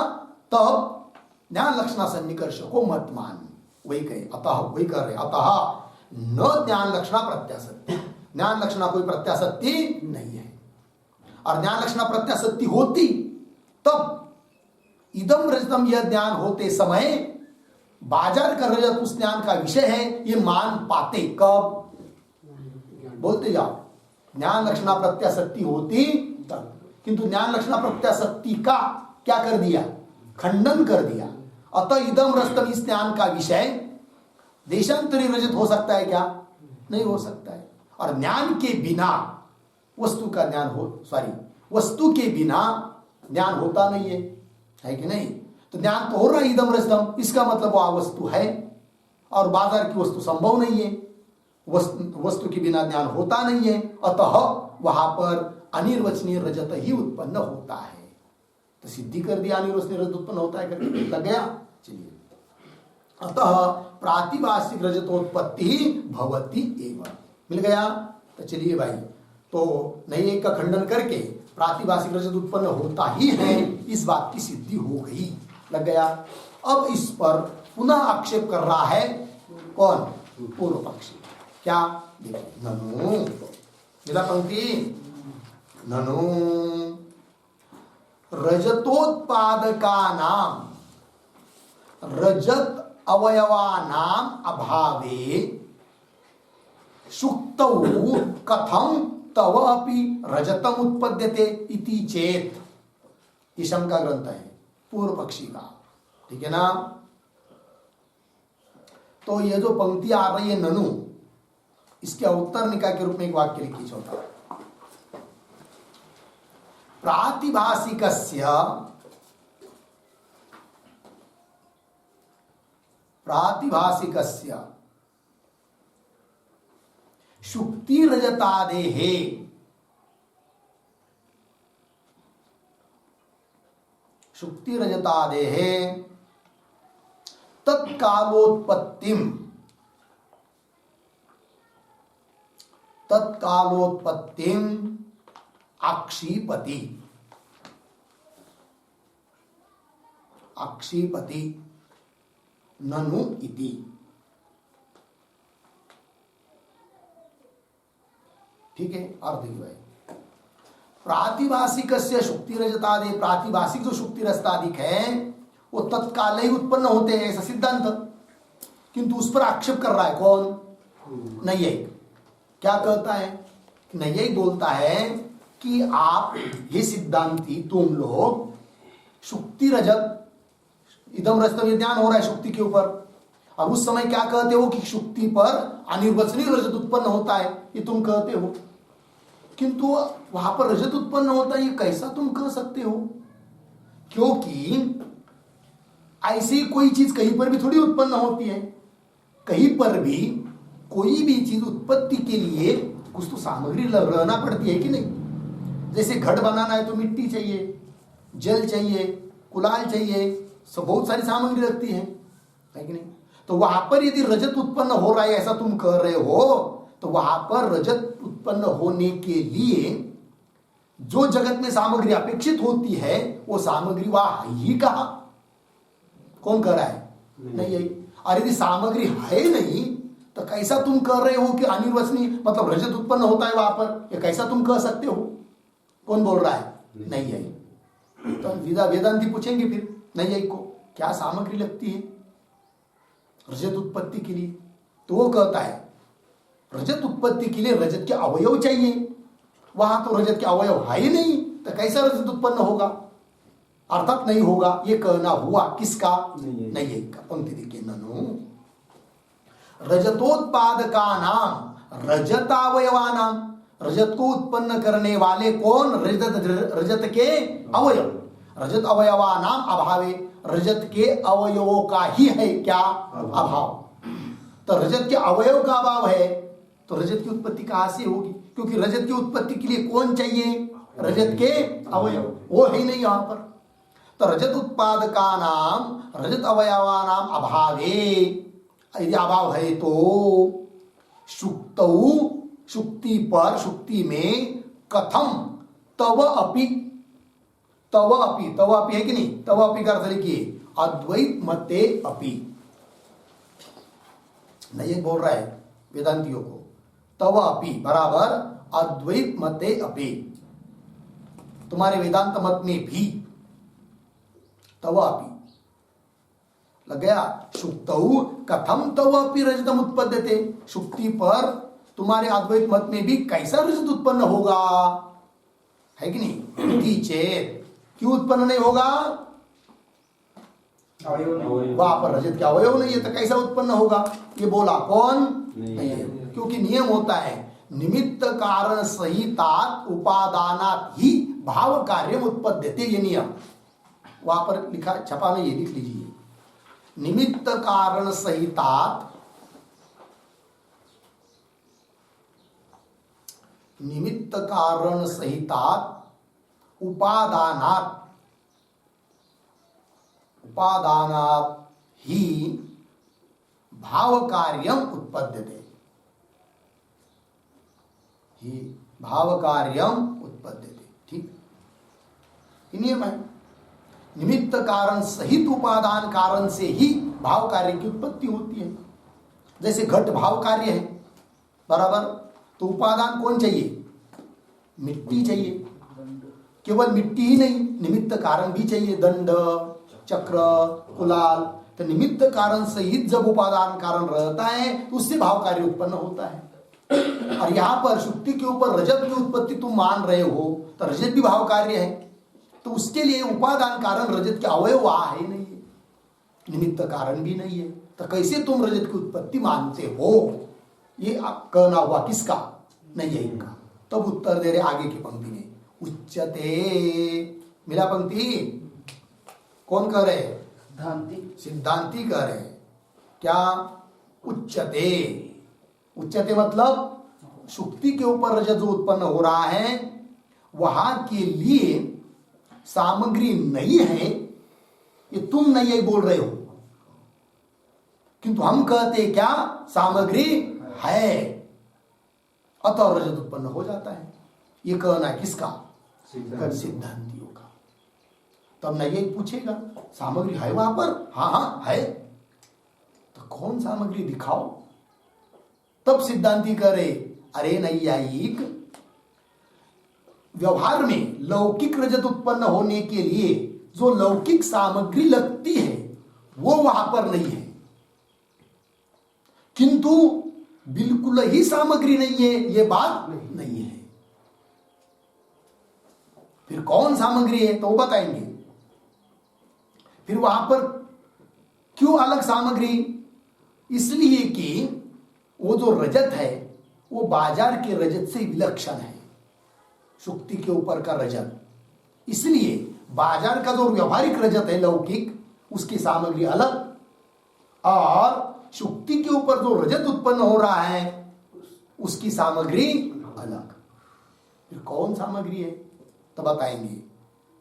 तब ज्ञान लक्षणा सन्निकर्ष को मत मान। वही कहे अतः, वही कर रहे अतः न ज्ञान लक्षणा प्रत्याशक्ति, ज्ञान लक्षणा कोई प्रत्याशक्ति नहीं है। और ज्ञान लक्षणा प्रत्याशक्ति होती तब इदम रजतम, यह ज्ञान होते समय बाजार का रजत उस ज्ञान का विषय है, ये मान पाते कब? बोलते जाओ। ज्ञान लक्षणा प्रत्याशक्ति होती तब, किंतु ज्ञान लक्षणा प्रत्याशक्ति का क्या कर दिया? खंडन कर दिया। अतः इदम रजतम, इस ज्ञान का विषय देशांतरी रजत हो सकता है क्या? नहीं हो सकता है। और ज्ञान के बिना वस्तु का ज्ञान वस्तु के बिना ज्ञान होता नहीं है कि नहीं? तो ज्ञान तो हो रहा है इदम रजतम, इसका मतलब वह वस्तु है, और बाजार की वस्तु संभव नहीं है, वस्तु के बिना ज्ञान होता नहीं है। अतः वहां पर अनिर्वचनीय रजत ही उत्पन्न होता है। तो सिद्धि कर दिया अनिर्वचनीय रजत उत्पन्न होता है करके, लग गया? चलिए, अतः प्रातिभाषिक रजतोत्पत्ति भवति एवं, मिल गया? तो चलिए भाई, तो नैयिक का खंडन करके प्रातिभाषिक रजत उत्पन्न होता ही है, इस बात की सिद्धि हो गई, लग गया? अब इस पर पुनः आक्षेप कर रहा है कौन? पूर्व पक्षी। क्या? देखिए, ननु मिला पंक्ति, ननु रजतोत्पादका नाम रजत अवयवानाम अभावे सुक्तौ कथम तव अपि रजतम उत्पद्यते इति चेत, ये शंका ग्रंथ है पूर्व पक्षी का, ठीक है ना? तो ये जो पंक्ति आ रही है ननु, इसके उत्तर निकाय के रूप में एक वाक्य लिखी छोटा। प्रातिभाषिकस्य शुक्ति रजतादेहे तत्कालोत्पत्तिम आक्षिपति ननु इति। ठीक है, अर्थ देखिए भाई, प्रातिभाषिक से शुक्ति रजतादि, प्रातिभाषिक जो शुक्ति रजतादिक है वो तत्काल ही उत्पन्न होते हैं, ऐसा सिद्धांत, किंतु उस पर आक्षेप कर रहा है कौन? नैयिक। क्या कहता है? नैयिक बोलता है कि आप ये सिद्धांती तुम लोग शुक्ति रजत, इदम रजतम ज्ञान हो रहा है शुक्ति के ऊपर, और उस समय क्या कहते हो कि शुक्ति पर अनिर्वचनीय रजत उत्पन्न होता है, ये तुम कहते हो, किंतु वहां पर रजत उत्पन्न होता है, ये कैसा तुम कह सकते हो? क्योंकि ऐसी कोई चीज कहीं पर भी थोड़ी उत्पन्न होती है। कहीं पर भी कोई भी चीज उत्पत्ति के लिए कुछ तो सामग्री रहना पड़ती है कि नहीं? जैसे घड़ बनाना है तो मिट्टी चाहिए, जल चाहिए, कुलाल चाहिए, सब बहुत सारी सामग्री लगती है कि नहीं? तो वहां पर यदि रजत उत्पन्न हो रहा है ऐसा तुम कह रहे हो, तो वहां पर रजत उत्पन्न होने के लिए जो जगत में सामग्री अपेक्षित होती है वो सामग्री वहां ही कहा? कौन कह रहा है? नहीं यही। और यदि सामग्री है नहीं तो कैसा तुम कह रहे हो कि अनिर्वचनीय मतलब रजत उत्पन्न होता है वहां पर? ये कैसा तुम कह सकते हो? कौन बोल रहा है? नहीं यही। तो वेदांती पूछेंगे फिर नहीं यही को, क्या सामग्री लगती है रजत उत्पत्ति के लिए? तो वो कहता है रजत उत्पत्ति के लिए रजत के अवयव चाहिए, वहां तो रजत के अवयव है ही नहीं, तो कैसा रजत उत्पन्न होगा? अर्थात नहीं होगा, ये कहना हुआ किसका? नहीं का। पंक्ति देखिए, ननु रजतोत्पादका नाम रजतावयवानाम, रजत को उत्पन्न करने वाले कौन? रजत के अवयव, रजत अवयवानाम अभावे, रजत के अवयवों का ही है क्या? अभाव। तो रजत के अवयव का अभाव है तो रजत की उत्पत्ति कहां से होगी? क्योंकि रजत की उत्पत्ति के लिए कौन चाहिए? रजत के अवयव, वो है नहीं यहां पर। तो रजत उत्पादका नाम रजत अवयवा नाम अभावे, यदि अभाव है तो शुक्तौ, शुक्ति पर, शुक्ति में कथम तव अपि, तव अपि, तव अपि है कि नहीं? तव अपि का अर्थ लिखिए अद्वैत मते अपि। नहीं बोल रहा है वेदांतियों को, तव अपि बराबर अद्वैत मते अपि, तुम्हारे वेदांत मत में भी तव अपि लग गया। शुक्तौ कथम तव अपि रजतम उत्पद्यते, शुक्ति पर तुम्हारे अद्वैत मत में भी कैसा रजत उत्पन्न होगा, है कि नहीं? यदि चेत, क्यों उत्पन्न नहीं होगा? वहां पर रजत का अवयव नहीं है तो कैसा उत्पन्न होगा? ये बोला कौन? नहीं है। क्योंकि नियम होता है निमित्त कारण सहितात उपादानात ही भाव कार्य उत्पद्यते, ये नियम वहां पर लिखा, छपा नहीं है, लिख लीजिए। निमित्त कारण सहितात, निमित्त कारण सहितात उपादानात, उपादानात ही भाव कार्यम उत्पद्यते, ही भाव कार्यम उत्पद्यते। ठीक, ये नियम है। निमित्त कारण सहित उपादान कारण से ही भाव कार्य की उत्पत्ति होती है। जैसे घट भाव कार्य है बराबर, तो उपादान कौन चाहिए? मिट्टी चाहिए। केवल मिट्टी ही नहीं, निमित्त कारण भी चाहिए, दंड, चक्र, कुलाल। तो निमित्त कारण सहित जब उपादान कारण रहता है तो उससे भाव कार्य उत्पन्न होता है। और यहां पर शुक्ति के ऊपर रजत की उत्पत्ति तुम मान रहे हो, तो रजत भी भाव कार्य है, तो उसके लिए उपादान कारण रजत के अवयव वहां है नहीं है, निमित्त कारण भी नहीं है, तो कैसे तुम रजत की उत्पत्ति मानते हो? ये कहना हुआ किसका? नहीं है इनका। तब उत्तर दे रहे आगे की पंक्ति में, उच्चते, मिला पंक्ति, कौन कह रहे? सिद्धांति कह रहे। क्या? उच्चते, उच्चते मतलब शुक्ति के ऊपर रजत जो उत्पन्न हो रहा है वहां के लिए सामग्री नहीं है, ये तुम नहीं है बोल रहे हो, किंतु हम कहते क्या? सामग्री है, अतः रजत उत्पन्न हो जाता है। ये कहना है किसका? सिद्धांतियों का। तब नहीं पूछेगा सामग्री है वहां पर? हाँ हाँ है, तो कौन सामग्री दिखाओ? तब सिद्धांति करे, अरे नैयायिक, व्यवहार में लौकिक रजत उत्पन्न होने के लिए जो लौकिक सामग्री लगती है वो वहां पर नहीं है, किंतु बिल्कुल ही सामग्री नहीं है, ये बात नहीं है। फिर कौन सामग्री है तो वो बताएंगे। फिर वहां पर क्यों अलग सामग्री? इसलिए कि वो जो रजत है वो बाजार के रजत से विलक्षण है, शुक्ति के ऊपर का रजत। इसलिए बाजार का जो व्यवहारिक रजत है लौकिक, उसकी सामग्री अलग, और शुक्ति के ऊपर जो रजत उत्पन्न हो रहा है उसकी सामग्री अलग। फिर कौन सामग्री है तो बताएंगे।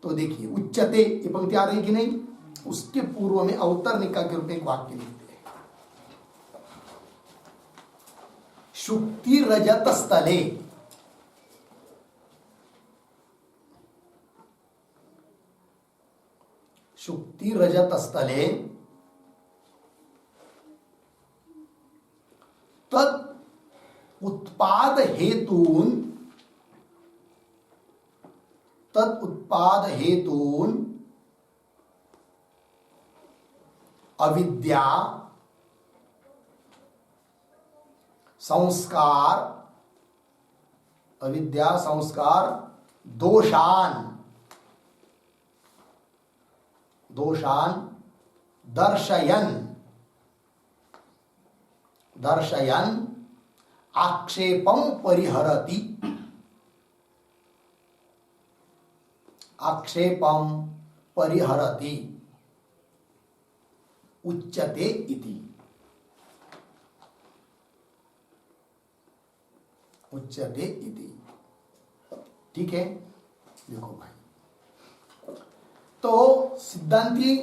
तो देखिए, उच्चते, ये पंक्ति आ रही कि नहीं? उसके पूर्व में अवतरणिका के रूप में एक वाक्य लिखते हैं, शुक्ति रजत स्थले, शुक्ति रजत स्थले तद उत्पाद हेतून, तद उत्पाद हेतून अविद्या संस्कार, अविद्या संस्कार दोषान, दोषान दर्शयन, दर्शयन आक्षेपम परिहरति, आक्षेपम परिहरति उच्यते इति। उच्यते इति। ठीक है, देखो भाई, तो सिद्धांती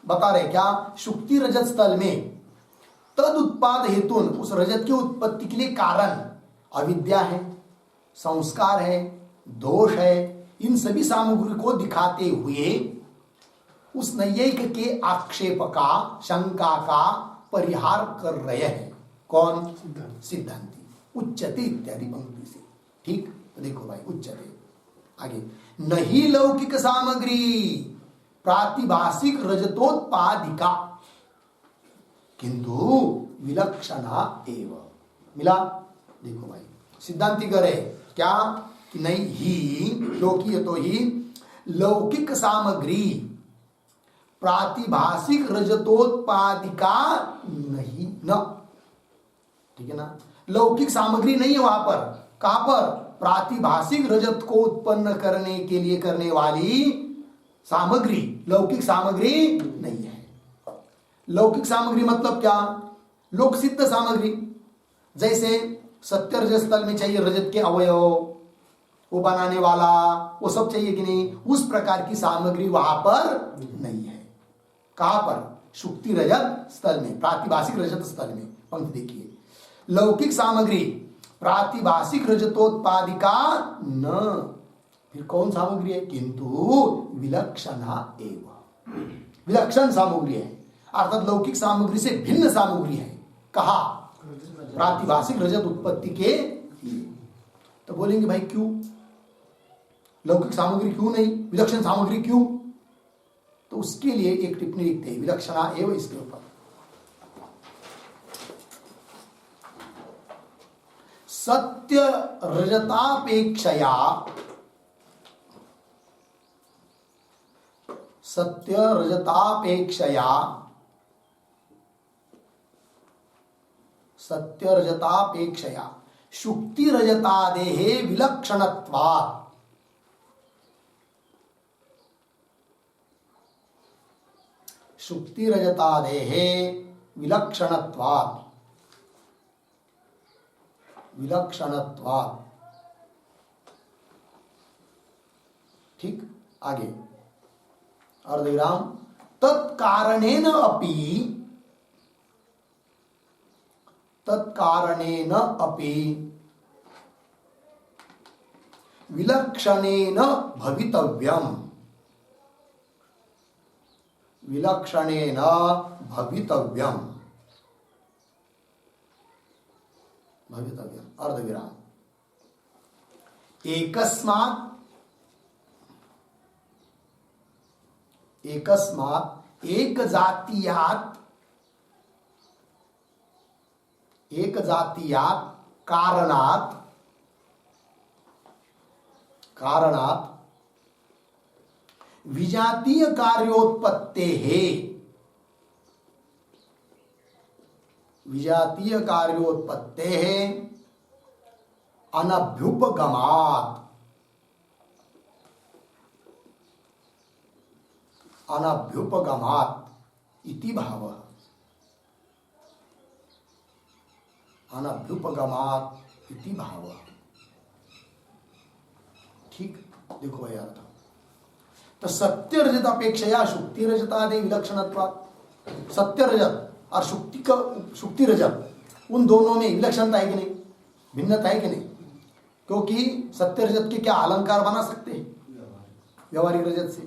बता रहे क्या, शुक्ति रजत स्थल में तद उत्पाद हेतुन, उस रजत की उत्पत्ति के लिए कारण अविद्या है, संस्कार है, दोष है, इन सभी सामग्री को दिखाते हुए उस नैयिक के आक्षेप का, शंका का परिहार कर रहे हैं। कौन? सिद्धांती। उच्चते इत्यादि पंक्ति से। ठीक, तो देखो भाई, उच्चते आगे, नहीं लौकिक सामग्री प्रातिभाषिक रजतोत्पादिका किंतु विलक्षणा एव। मिला? देखो भाई, सिद्धांति करे क्या कि नहीं ही, क्योंकि ये तो ही लौकिक सामग्री प्रातिभाषिक रजतोत्पादिका नहीं न, ठीक है ना, लौकिक सामग्री नहीं है वहां पर। कहां पर? प्रातिभाषिक रजत को उत्पन्न करने के लिए करने वाली सामग्री, लौकिक सामग्री नहीं है। लौकिक सामग्री मतलब क्या? लोक सिद्ध सामग्री, जैसे सत्य रजत स्थल में चाहिए रजत के अवयव, वो बनाने वाला, वो सब चाहिए कि नहीं, उस प्रकार की सामग्री वहां पर नहीं है। कहां पर? शुक्ति रजत स्थल में, प्रातिभाषिक रजत स्थल में। पंक्ति देखिए, लौकिक सामग्री प्रातिभाषिक रजतोत्पादिका न, फिर कौन सामग्री है? किंतु विलक्षणा एव, विलक्षण सामग्री है, अर्थात लौकिक सामग्री से भिन्न सामग्री है। कहा? प्रातिभाषिक रजत उत्पत्ति के लिए। तो बोलेंगे भाई क्यों लौकिक सामग्री क्यों नहीं, विलक्षण सामग्री क्यों? तो उसके लिए एक टिप्पणी लिखते हैं, विलक्षणा एव, इसके ऊपर सत्य रजतापेक्षया, सत्य रजतापेक्षया, सत्य रजतापेक्षया शुक्ति रजतादेहे विलक्षणत्वात्, शुक्ति रजतादेहे विलक्षणत्वात्, विलक्षणत्वात्। ठीक, आगे अर्धविराम, तत्कारणेन अपि, तत्कारणेन अपि विलक्षणेन भवितव्यम्, विलक्षणेन भवितव्यम्, भवितव्यम्। अर्धविराम, एकस्मात्, एकस्मात् एक जातीयात्, एक जातीयात् कारणात्, कारणात् विजातीय कार्योत्पत्तेः, विजातीय कार्योत्पत्तेः अनभ्युपगमात्, अनभ्युपगमात् इति भावः, अनभ्युपगमात् इति भावः। ठीक, देखो भाई अर्थ, तो सत्य रजत अपेक्षया शुक्ति रजतादि विलक्षणत्वात्, सत्य रजत और शुक्ति का, शुक्ति रजत, उन दोनों में विलक्षणता है कि नहीं, भिन्नता है कि नहीं? क्योंकि सत्य रजत के क्या अलंकार बना सकते हैं व्यवहारिक रजत से,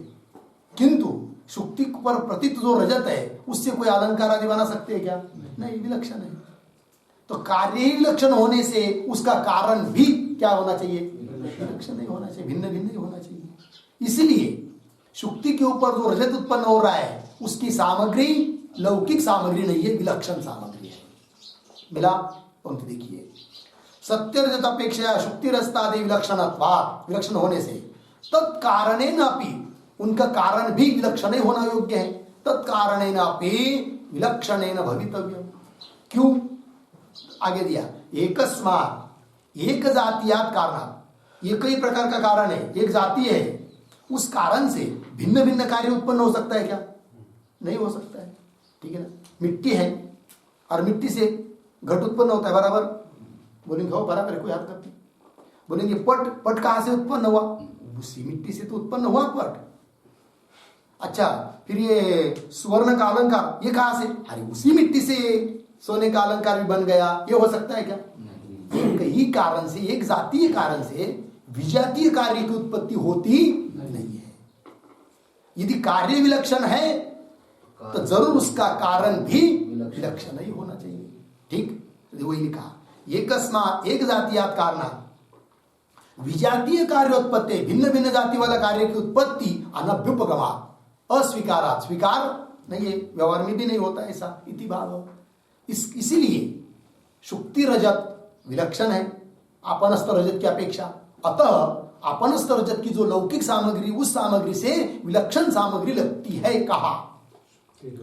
किंतु शुक्ति पर प्रतीत जो रजत है उससे कोई अलंकार आदि बना सकते हैं क्या? नहीं, विलक्षण है। तो कार्य ही विलक्षण होने से उसका कारण भी क्या होना चाहिए? विलक्षण नहीं होना चाहिए, भिन्न भिन्न ही होना चाहिए। इसलिए शुक्ति के ऊपर जो रजत उत्पन्न हो रहा है उसकी सामग्री लौकिक सामग्री नहीं है, विलक्षण सामग्री है। मिला? पंक्ति देखिए, सत्य रजत अपेक्षा शुक्ति रजतादि विलक्षणत्वात्, विलक्षण होने से, तत्कारणेन अपि, उनका कारण भी विलक्षण ही होना योग्य है, तत्कारणेन अपि विलक्षणेन भवितव्यम्। क्यों? आगे दिया, एकस्मात् एक जातीयात् कारणात्, ये कई प्रकार का कारण है, एक जाति है, उस कारण से भिन्न भिन्न कार्य उत्पन्न हो सकता है क्या? नहीं हो सकता है। ठीक है ना, मिट्टी है और मिट्टी से घट उत्पन्न होता है, बराबर? बोलेंगे हो बराबर है, कोई हद करती, बोलेंगे पट, पट कहां से उत्पन्न हुआ? उसी मिट्टी से तो उत्पन्न हुआ पट। अच्छा, फिर ये सुवर्ण का अलंकार ये कहां से? अरे उसी मिट्टी से सोने का अलंकार भी बन गया। ये हो सकता है क्या? एक ही कारण से, एक जातीय कारण से विजातीय कार्य की उत्पत्ति होती नहीं है। यदि कार्य विलक्षण है तो जरूर उसका कारण भी विलक्षण ही होना चाहिए। ठीक, वही लिखा, एकस्मात् एक जातीयात् कारणात् विजातीय कार्योत्पत्ति, भिन्न भिन्न जाति वाला कार्य की उत्पत्ति अनभ्युपगमात्, अस्वीकारात्, स्वीकार नहीं है, व्यवहार में भी नहीं होता ऐसा, इति भाव। इसीलिए शुक्ति रजत विलक्षण है आपनस्थ रजत की अपेक्षा। अतः आपनस्थ रजत की जो लौकिक सामग्री, उस सामग्री से विलक्षण सामग्री लगती है। कहा?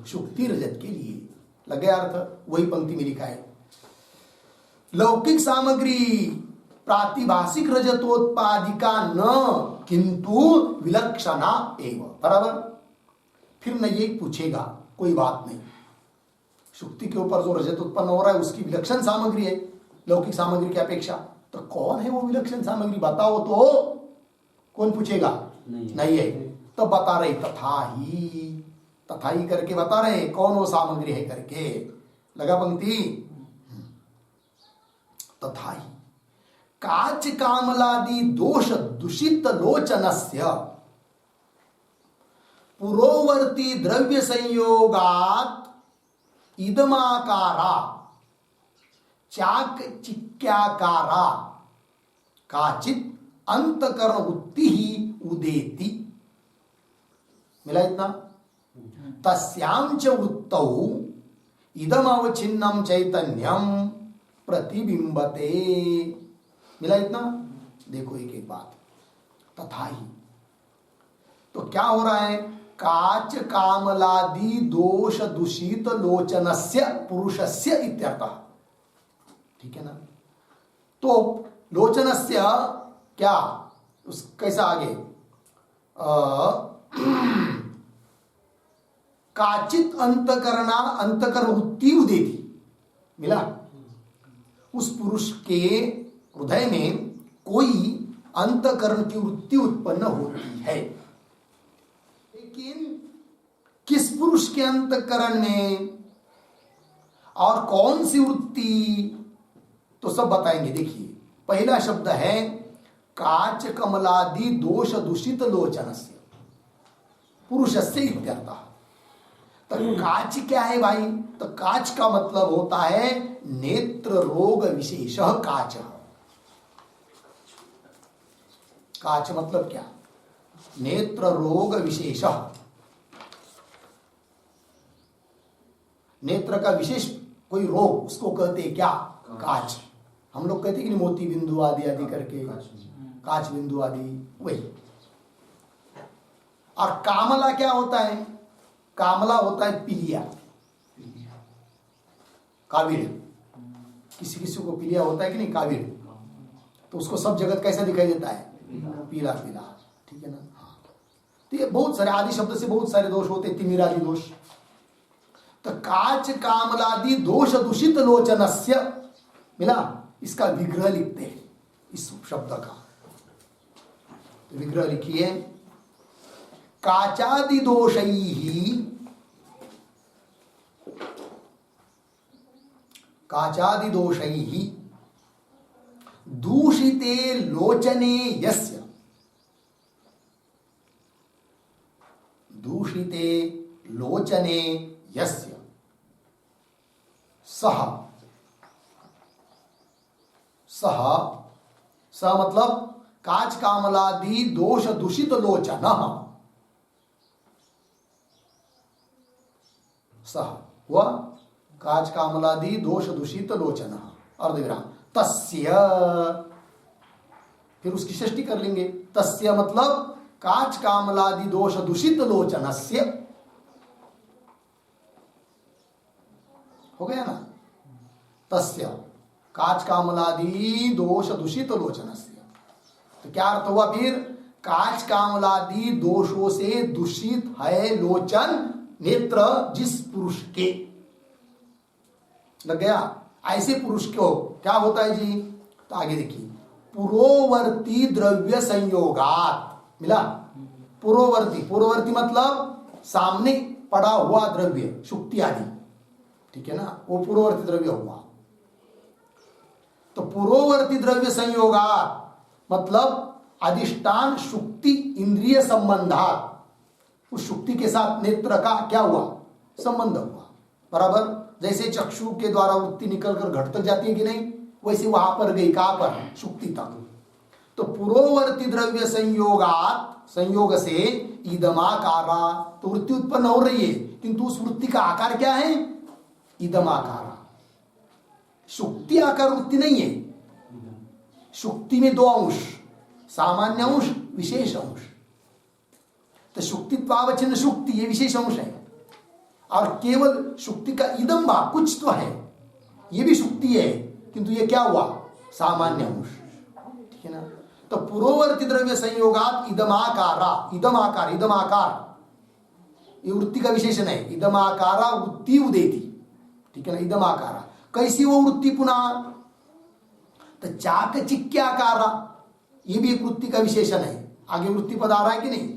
शुक्ति रजत के लिए। लग गया अर्थ? वही पंक्ति में लिखा है, लौकिक सामग्री प्रातिभाषिक रजतोत्पादिका न किंतु विलक्षणा एव। बराबर। फिर न ये पूछेगा, कोई बात नहीं, शुक्ति के ऊपर जो रजत उत्पन्न हो रहा है उसकी विलक्षण सामग्री है लौकिक सामग्री की अपेक्षा। तो कौन है वो विलक्षण सामग्री बताओ तो? कौन पूछेगा? नहीं है। तो बता रहे तथा ही करके बता रहे कौन वो सामग्री है करके। लगा पंक्ति? तथा ही काच कामलादि दोष दूषित लोचनस्य पुरोवर्ती द्रव्य संयोगात् इदमाकारा चाक चिक्याकारा काचित अंतकरण वृत्ति ही उदेति। मिला इतना? तस्यां च वृत्तौ इदम अवच्छिन्नम चैतन्यम प्रतिबिंबते। मिला इतना? देखो एक एक बात। तथा ही तो क्या हो रहा है? काच कामलादि दोष दूषित लोचनस्य पुरुषस्य इत्यर्थः। ठीक है ना? तो लोचनस्य क्या, उस कैसा आगे, काचित अंतकरणा अंतकरण वृत्ति उदेति। मिला? उस पुरुष के हृदय में कोई अंतकरण की वृत्ति उत्पन्न होती है। लेकिन किस पुरुष के अंतकरण में और कौन सी वृत्ति, तो सब बताएंगे। देखिए, पहला शब्द है काच कमलादि दोष दूषित लोचनस्य पुरुषस्य इत्यर्थः। तो काच क्या है भाई? तो काच का मतलब होता है नेत्र रोग विशेषः काच। काच मतलब क्या? नेत्र रोग विशेषः। नेत्र का विशेष कोई रोग, उसको कहते हैं क्या? काच। हम लोग कहते हैं कि मोती बिंदु आदि आदि करके, काच बिंदु आदि, वही। और कामला क्या होता है? कामला होता है पीलिया, काविड़। किसी किसी को पीलिया होता है कि नहीं, काविड़। तो उसको सब जगत कैसा दिखाई देता है? पीला पीला। ठीक है ना? हाँ। तो ये बहुत सारे आदि शब्द से बहुत सारे दोष होते, तिमिरादि दोष। तो काच कामलादि दोष दूषित लोचनस्य, मिला? इसका विग्रह लिखते हैं इस शब्द का। तो विग्रह लिखिए, काचादि दोषैहि, काचादि दोषैहि दूषिते लोचने यस्य, दूषिते लोचने यस्य सह, स मतलब काच कामलादि दोष दूषित लोचन, सह हुआ काच कामलादि दोष दूषित लोचन, अर्धविराम, तस्य, फिर उसकी षष्ठी कर लेंगे। तस्य मतलब काच कामलादि दोष दूषित लोचनस्य। हो गया ना? तस्य काच कामलादि दोष दूषित लोचनस्य। तो क्या अर्थ हुआ फिर? काच कामलादि दोषों से दूषित है लोचन, नेत्र, जिस पुरुष के। लग गया? ऐसे पुरुष को क्या होता है जी? तो आगे देखिए, पुरोवर्ती द्रव्य संयोगात। मिला? पुरोवर्ती मतलब सामने पड़ा हुआ द्रव्य, शुक्ति आदि, ठीक है ना, वो पुरोवर्ती द्रव्य हुआ। तो पुरोवर्ती द्रव्य संयोगात मतलब अधिष्ठान शुक्ति इंद्रिय संबंधात, उस शुक्ति के साथ नेत्र का क्या हुआ? संबंध हुआ। बराबर, जैसे चक्षु के द्वारा वृत्ति निकलकर घट तक जाती है कि नहीं, वैसे वहां पर गई, कहां पर? शुक्ति तक। तो पुरोवर्ती द्रव्य संयोगात, संयोग से इदमाकारा, तो वृत्ति उत्पन्न हो रही है, किंतु उस वृत्ति का आकार क्या है? इदमाकारा। शुक्ति आकार वृत्ति नहीं है। शुक्ति में दो अंश, सामान्य अंश, विशेष अंश। तो शुक्तित्वावचिन्न शुक्ति, ये विशेष अंश है, और केवल शुक्ति का इदम भाग कुछ तो है, ये भी शुक्ति है, किंतु ये क्या हुआ? सामान्य अंश, ठीक है ना। तो पुरोवर्ती द्रव्य संयोगात इदमाकारा, इदमाकार ये वृत्ति का विशेषण है। इदमाकारा वृत्ति उदेति, ठीक है ना, इदमाकारा। कैसी वो वृत्ति? पुनः तो चाकचिक्याकारा, ये भी एक वृत्ति का विशेषण है। आगे वृत्ति पद आ रहा है कि नहीं?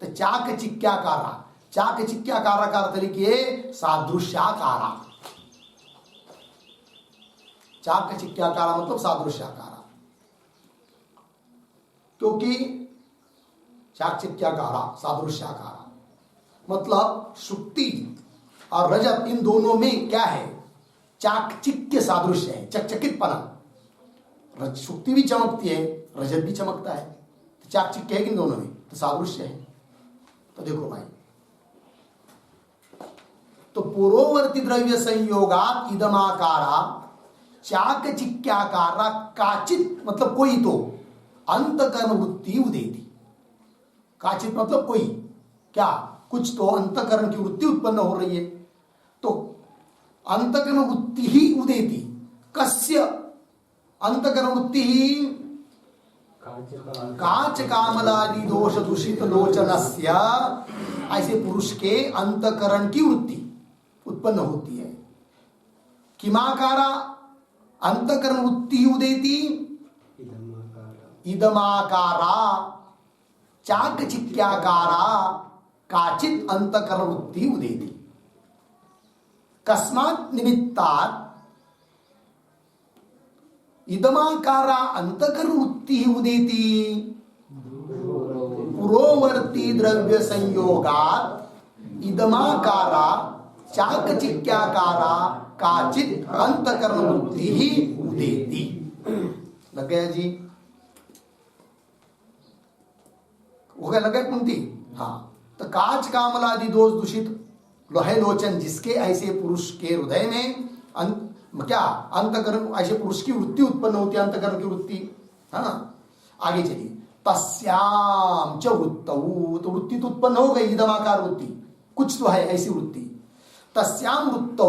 तो चाकचिक्याकारा, चाकचिक्याकारा का अर्थ लिखिए सादृश्याकारा। चाकचिक्याकारा मतलब सादृश्याकारा, क्योंकि चाकचिक्याकारा सादृश्याकारा मतलब शुक्ति और रजत, इन दोनों में क्या है? चाकचिक्य सादृश्य है, चकचकितपना। शुक्ति भी चमकती है, रजत भी चमकता है, तो चाकचिक्य है कि इन दोनों में? तो सादृश्य है। तो देखो भाई, तो पुरोवर्ती द्रव्य संयोगात इदमाकारा चाकचिक्याकारा काचित मतलब कोई, तो अंतकरण वृत्ति उदेति। काचित मतलब कोई, क्या? कुछ तो अंतकरण की वृत्ति उत्पन्न हो रही है। तो अंतकरण वृत्ति ही उदेति, कस्य अंतकरण वृत्ति ही? कांच कामलादि दोष दूषित लोचनस्य, ऐसे पुरुष के अंतकरण की वृत्ति उत्पन्न होती है। किमाकारा अंतकरण वृत्ति उदेति इदमाकारा चाकचिक्याकारा काचित अंतकरण वृत्ति उदेति। कस्मात् निमित्तात् इदमाकारा अंतकरण वृत्ति उदेति पुरोवर्ती द्रव्य संयोगात इदमाकारा चाकचिक्याकारा काचित अंतकरण वृत्ति ही उदेति। लग गया जी? हो गया? लग गया कुंती? हाँ। तो कांच कामलादि दोष दूषित लोहे लोचन, जिसके ऐसे पुरुष के हृदय में क्या अंतकरण, ऐसे पुरुष की वृत्ति उत्पन्न होती है, अंतकरण की वृत्ति। हाँ, आगे चलिए। तस्याम च वृत्तौ, तो वृत्ति तो उत्पन्न हो गई, इदमाकार वृत्ति, कुछ तो है ऐसी वृत्ति। तस्याम वृत्तौ,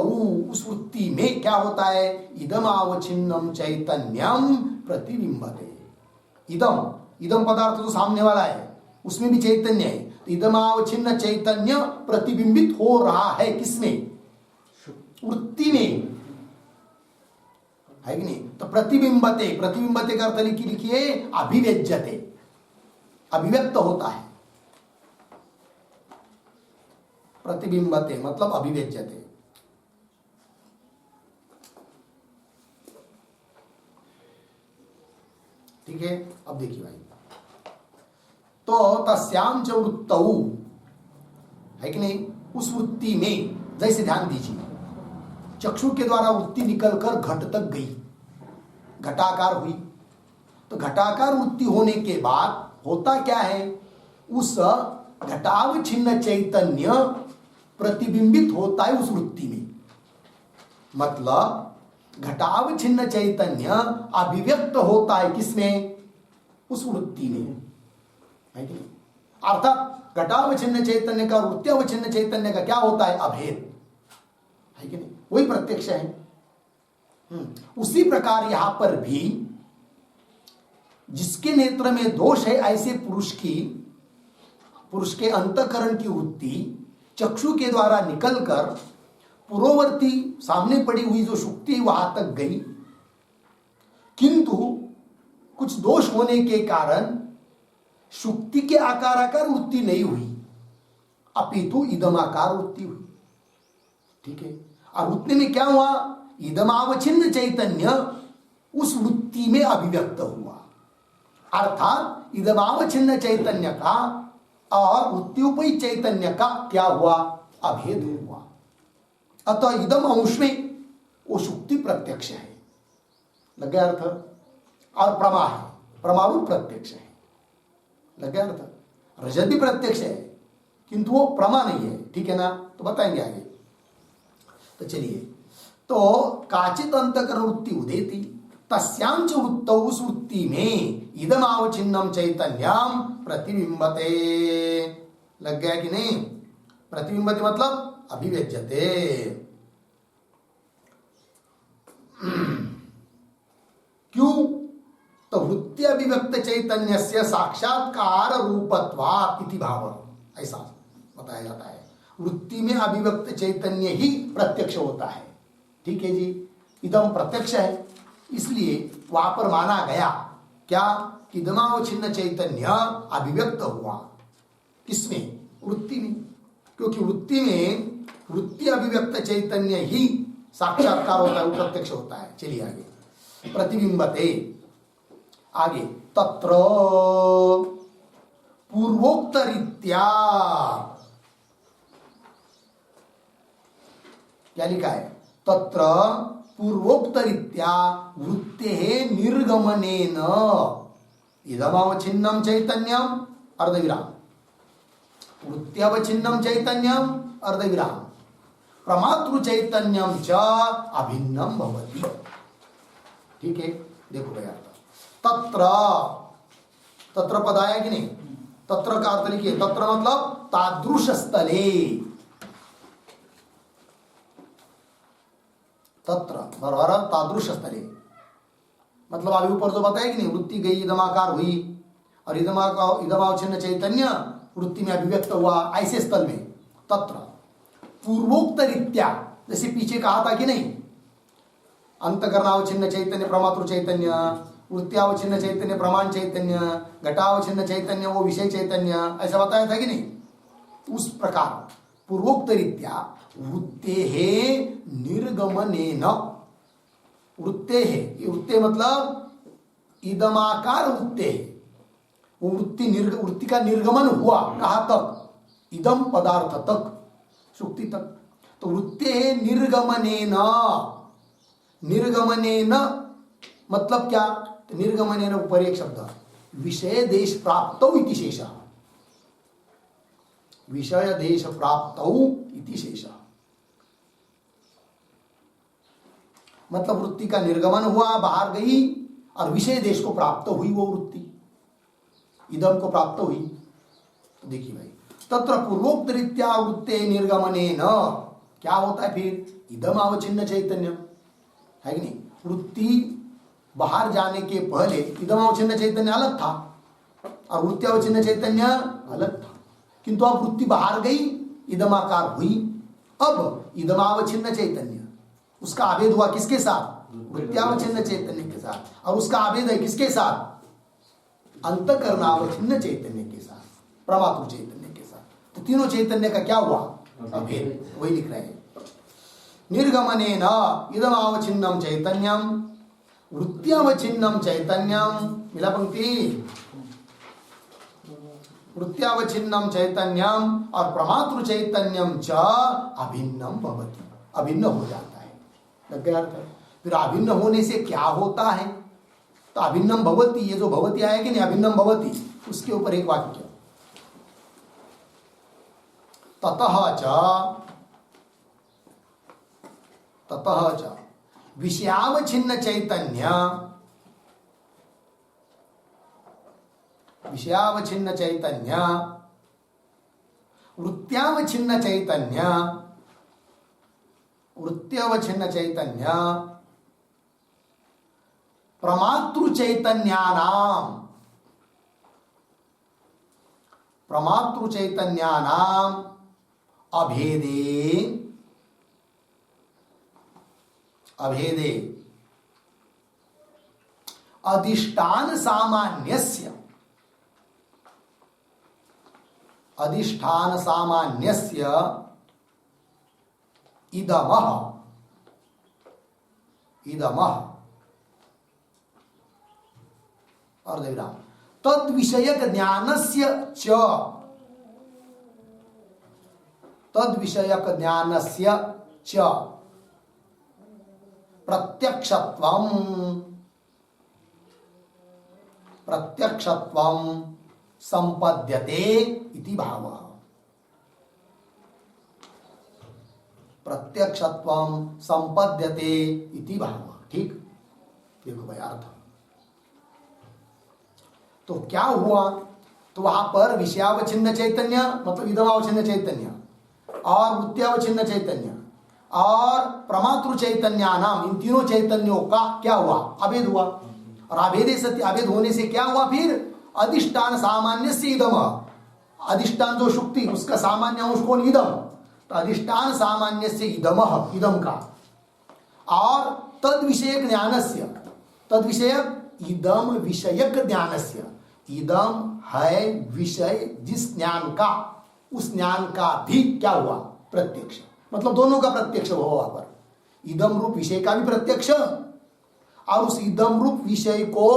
उस वृत्ति में क्या होता है? इदमावचिन्नम चैतन्यम प्रतिबिंबते। इदम पदार्थ तो सामने वाला है, उसमें भी चैतन्य है। तो इदमावचिन्न चैतन्य प्रतिबिंबित हो रहा है किसमें? वृत्ति में, है कि नहीं? तो प्रतिबिंबते, प्रतिबिंबते का अर्थ लिखिए अभिव्यज्यते, अभिव्यक्त होता है। प्रतिबिंबते मतलब अभिव्यज्यते। ठीक है, अब देखिए भाई, तो तस्याम च वृत्तौ, है कि नहीं? उस वृत्ति में, जैसे ध्यान दीजिए, चक्षु के द्वारा वृत्ति निकलकर घट तक गई, घटाकार हुई। तो घटाकार वृत्ति होने के बाद होता क्या है? उस घटावच्छिन्न चैतन्य प्रतिबिंबित होता है उस वृत्ति में। मतलब घटावच्छिन्न चैतन्य अभिव्यक्त होता है किसमें? उस वृत्ति में, है कि नहीं? अर्थात घटावच्छिन्न चैतन्य का और वृत्त्यावच्छिन्न चैतन्य का क्या होता है? अभेद, है कि नहीं? वही प्रत्यक्ष है। उसी प्रकार यहां पर भी जिसके नेत्र में दोष है, ऐसे पुरुष के अंतःकरण की वृत्ति चक्षु के द्वारा निकलकर पुरोवर्ती सामने पड़ी हुई जो शुक्ति वहां तक गई, किंतु कुछ दोष होने के कारण शुक्ति के आकार वृत्ति नहीं हुई, अपितु इदमाकार वृत्ति हुई। ठीक है, और वृत्ति में क्या हुआ? इदमावचिन्न चैतन्य उस वृत्ति में अभिव्यक्त हुआ, अर्थात इदमावचिन्न चैतन्य का और वृत्त्युपयी चैतन्य का क्या हुआ? अभेद हुआ। अतः इदम अंश में वो शुक्ति प्रत्यक्ष है, लग गया अर्थ? और प्रमा है, प्रमाणु प्रत्यक्ष है, लग गया अर्थ? रजत भी प्रत्यक्ष है किंतु वो प्रमा नहीं है। ठीक है ना, तो बताएंगे आगे। तो चलिए, तो काचित अंतकरण वृत्ति उदेति तस्यांच वृत्तौ उस वृत्ति में इदमावचिन्नम चैतन्यम प्रतिबिंबते। लग गया कि नहीं? प्रतिबिंबते मतलब अभिव्यज्यते। क्यों? तो वृत्ति अभिव्यक्त चैतन्य से साक्षात्कार रूपत्वात् इति भाव, ऐसा बताया जाता है। वृत्ति में अभिव्यक्त चैतन्य ही प्रत्यक्ष होता है। ठीक है जी, इदम प्रत्यक्ष है, इसलिए वहां पर माना गया क्या? कि इदमावचिन्न चैतन्य अभिव्यक्त हुआ। किसमें? वृत्ति में, क्योंकि वृत्ति में वृत्ति अभिव्यक्त चैतन्य ही साक्षात्कार होता है, वो प्रत्यक्ष होता है। चलिए आगे, प्रतिबिंबते। आगे, तत्र पूर्वोक्त रीत्या, क्या लिखा है? तत्र पूर्वोक्त रीत्या वृत्तेः निर्गमनेन इदमावचिन्नं चैतन्यम अर्धविराम, वृत्त्यवचिन्नं चैतन्यम अर्धविराम, प्रमातृ चैतन्यम च अभिन्नम भवति। ठीक है, देखो भैया, तत्र, तत्र पद आया कि नहीं? तत्र का अर्थ लिखिए, तत्र मतलब तादृश स्थले, तत्र बराबर तादृश स्थले मतलब अभी ऊपर जो बताया कि नहीं, वृत्ति गई, इदमाकार हुई और इदमावचिन्न चैतन्य वृत्ति में अभिव्यक्त हुआ, ऐसे स्थल में तत्र पूर्वोक्त रीत्या, जैसे पीछे कहा था कि नहीं, अंतकरणावचिन्न चैतन्य प्रमातृ चैतन्य, वृत्त्यावचिन्न चैतन्य प्रमाण चैतन्य, घटावचिन्न चैतन्य वो विषय चैतन्य, ऐसा बताया था कि नहीं? उस प्रकार पूर्वोक्त रीत्या वृत्तेः निर्गमनेन, वृत्तेः, वृत्ते मतलब इदमाकार वृत्तेः, वो वृत्ति का निर्गमन हुआ, कहाँ तक? इदम पदार्थ तक, शुक्ति तक। तो वृत्तेः निर्गमनेन, निर्गमनेन मतलब क्या? तो निर्गमनेन ऊपर एक शब्द, विषय देश प्राप्तौ इति शेषः, विषय देश प्राप्तौ इति शेषः, मतलब वृत्ति का निर्गमन हुआ, बाहर गई और विषय देश को प्राप्त हुई, वो वृत्ति इदम को प्राप्त हुई। तो देखिए भाई, तत्र पूर्वोक्त रीत्या वृत्ते निर्गमनेन क्या होता है फिर? इदम अवचिन्न चैतन्य है कि नहीं? वृत्ति बाहर जाने के पहले इदम अवचिन्न चैतन्य अलग था और वृत्ति अवचिन्न चैतन्य अलग था, किंतु अब वृत्ति बाहर गई, इदमाकार हुई, अब इदमावचिन्न चैतन्य, उसका आभेद हुआ किसके साथ? वृत्त्यावचिन्न चैतन्य के साथ, और उसका आभेद है किसके साथ? अंतकरणावचिन्न चैतन्य के साथ, प्रमातृ चैतन्य के साथ। तो तीनों चैतन्य का क्या हुआ? अभेद, वही लिख रहे हैं। निर्गमनेन इदमावचिन्नं चैतन्यम वृत्त्यावचिन्नं चैतन्यम, मिला पंक्ति? वृत्त्यावचिन्नं चैतन्यम और प्रमातृ चैतन्यम च अभिन्नम भवति, अभिन्न हो जाता है। लग गया अर्थ? फिर अभिन्न होने से क्या होता है? तो अभिन्नम भवति, ये जो भवति आया कि नहीं, अभिन्नम भवति, उसके ऊपर एक वाक्य, ततः च विषयावचिन्न चैतन्य, विषयावचिन्न चैतन्य वृत्त्यावचिन्न चैतन्य, वृत्त्यावचिन्न चैतन्य प्रमातृ चैतन्यानाम, प्रमातृ चैतन्यानाम अभेदे, अभेदे अधिष्ठान सामान्यस्य इदमः अर्धविराम तद विषयक ज्ञानस्य च प्रत्यक्षत्वं संपद्यते इति भावः। प्रत्यक्षत्वं संपद्यते इति भावः। ठीक, देखो भाई अर्थ। तो क्या हुआ, तो वहां पर विषयावच्छिन्न चैतन्य मतलब इदमावच्छिन्न चैतन्य और वृत्त्यावच्छिन्न चैतन्य और प्रमातृ चैतन्यानाम, इन तीनों चैतन्यों का क्या हुआ, अभेद हुआ। और अभेदे सत्य, अभेद होने से क्या हुआ, फिर अधिष्ठान सामान्य से इदम, अधिष्ठान जो शुक्ति उसका सामान्य अंश कौन, इदम, तो अधिष्ठान सामान्य से इदम का, और तद विषयक ज्ञानस्य, तद विषयक इदम विषयक ज्ञानस्य, इदम है विषय जिस ज्ञान का, उस ज्ञान का भी क्या हुआ, प्रत्यक्ष, मतलब दोनों का प्रत्यक्ष हुआ वहां पर, इदम रूप विषय का भी प्रत्यक्ष और उस इदम रूप विषय को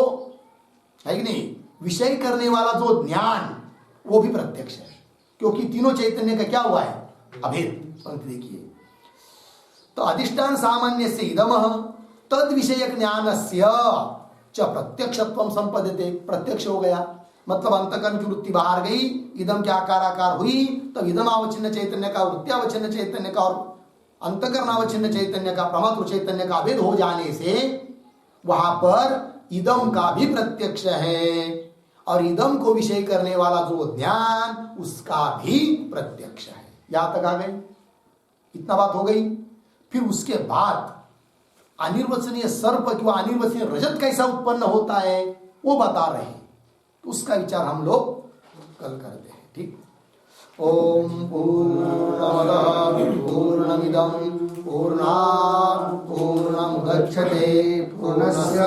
है कि नहीं विषय करने वाला जो ज्ञान वो भी प्रत्यक्ष है, क्योंकि तीनों चैतन्य का क्या हुआ है, अभेद। पंक्ति देखिए, तो अधिष्ठान सामान्य से इदम तद विषयक ज्ञानस्य च प्रत्यक्षत्वं संपद्यते, प्रत्यक्ष हो गया, मतलब अंतकरण की वृत्ति बाहर गई, इदम के आकार हुई, तब इदमावच्छिन्न चैतन्य का, वृत्त्यावच्छिन्न चैतन्य का और अंतकरणावच्छिन्न चैतन्य का, प्रमातृ चैतन्य का अभेद हो जाने से वहां पर इदम का भी प्रत्यक्ष है और इदम को विषय करने वाला जो ज्ञान उसका भी प्रत्यक्ष है। यहां तक आ गई, इतना बात हो गई। फिर उसके बाद अनिर्वचनीय सर्प किंवा अनिर्वचनीय रजत कैसा उत्पन्न होता है वो बता रहे हैं, तो उसका विचार हम लोग कल करते हैं। ठीक, ओम पूर्णमदः पूर्णमिदं पूर्णात् पूर्णमुदच्यते पूर्णस्य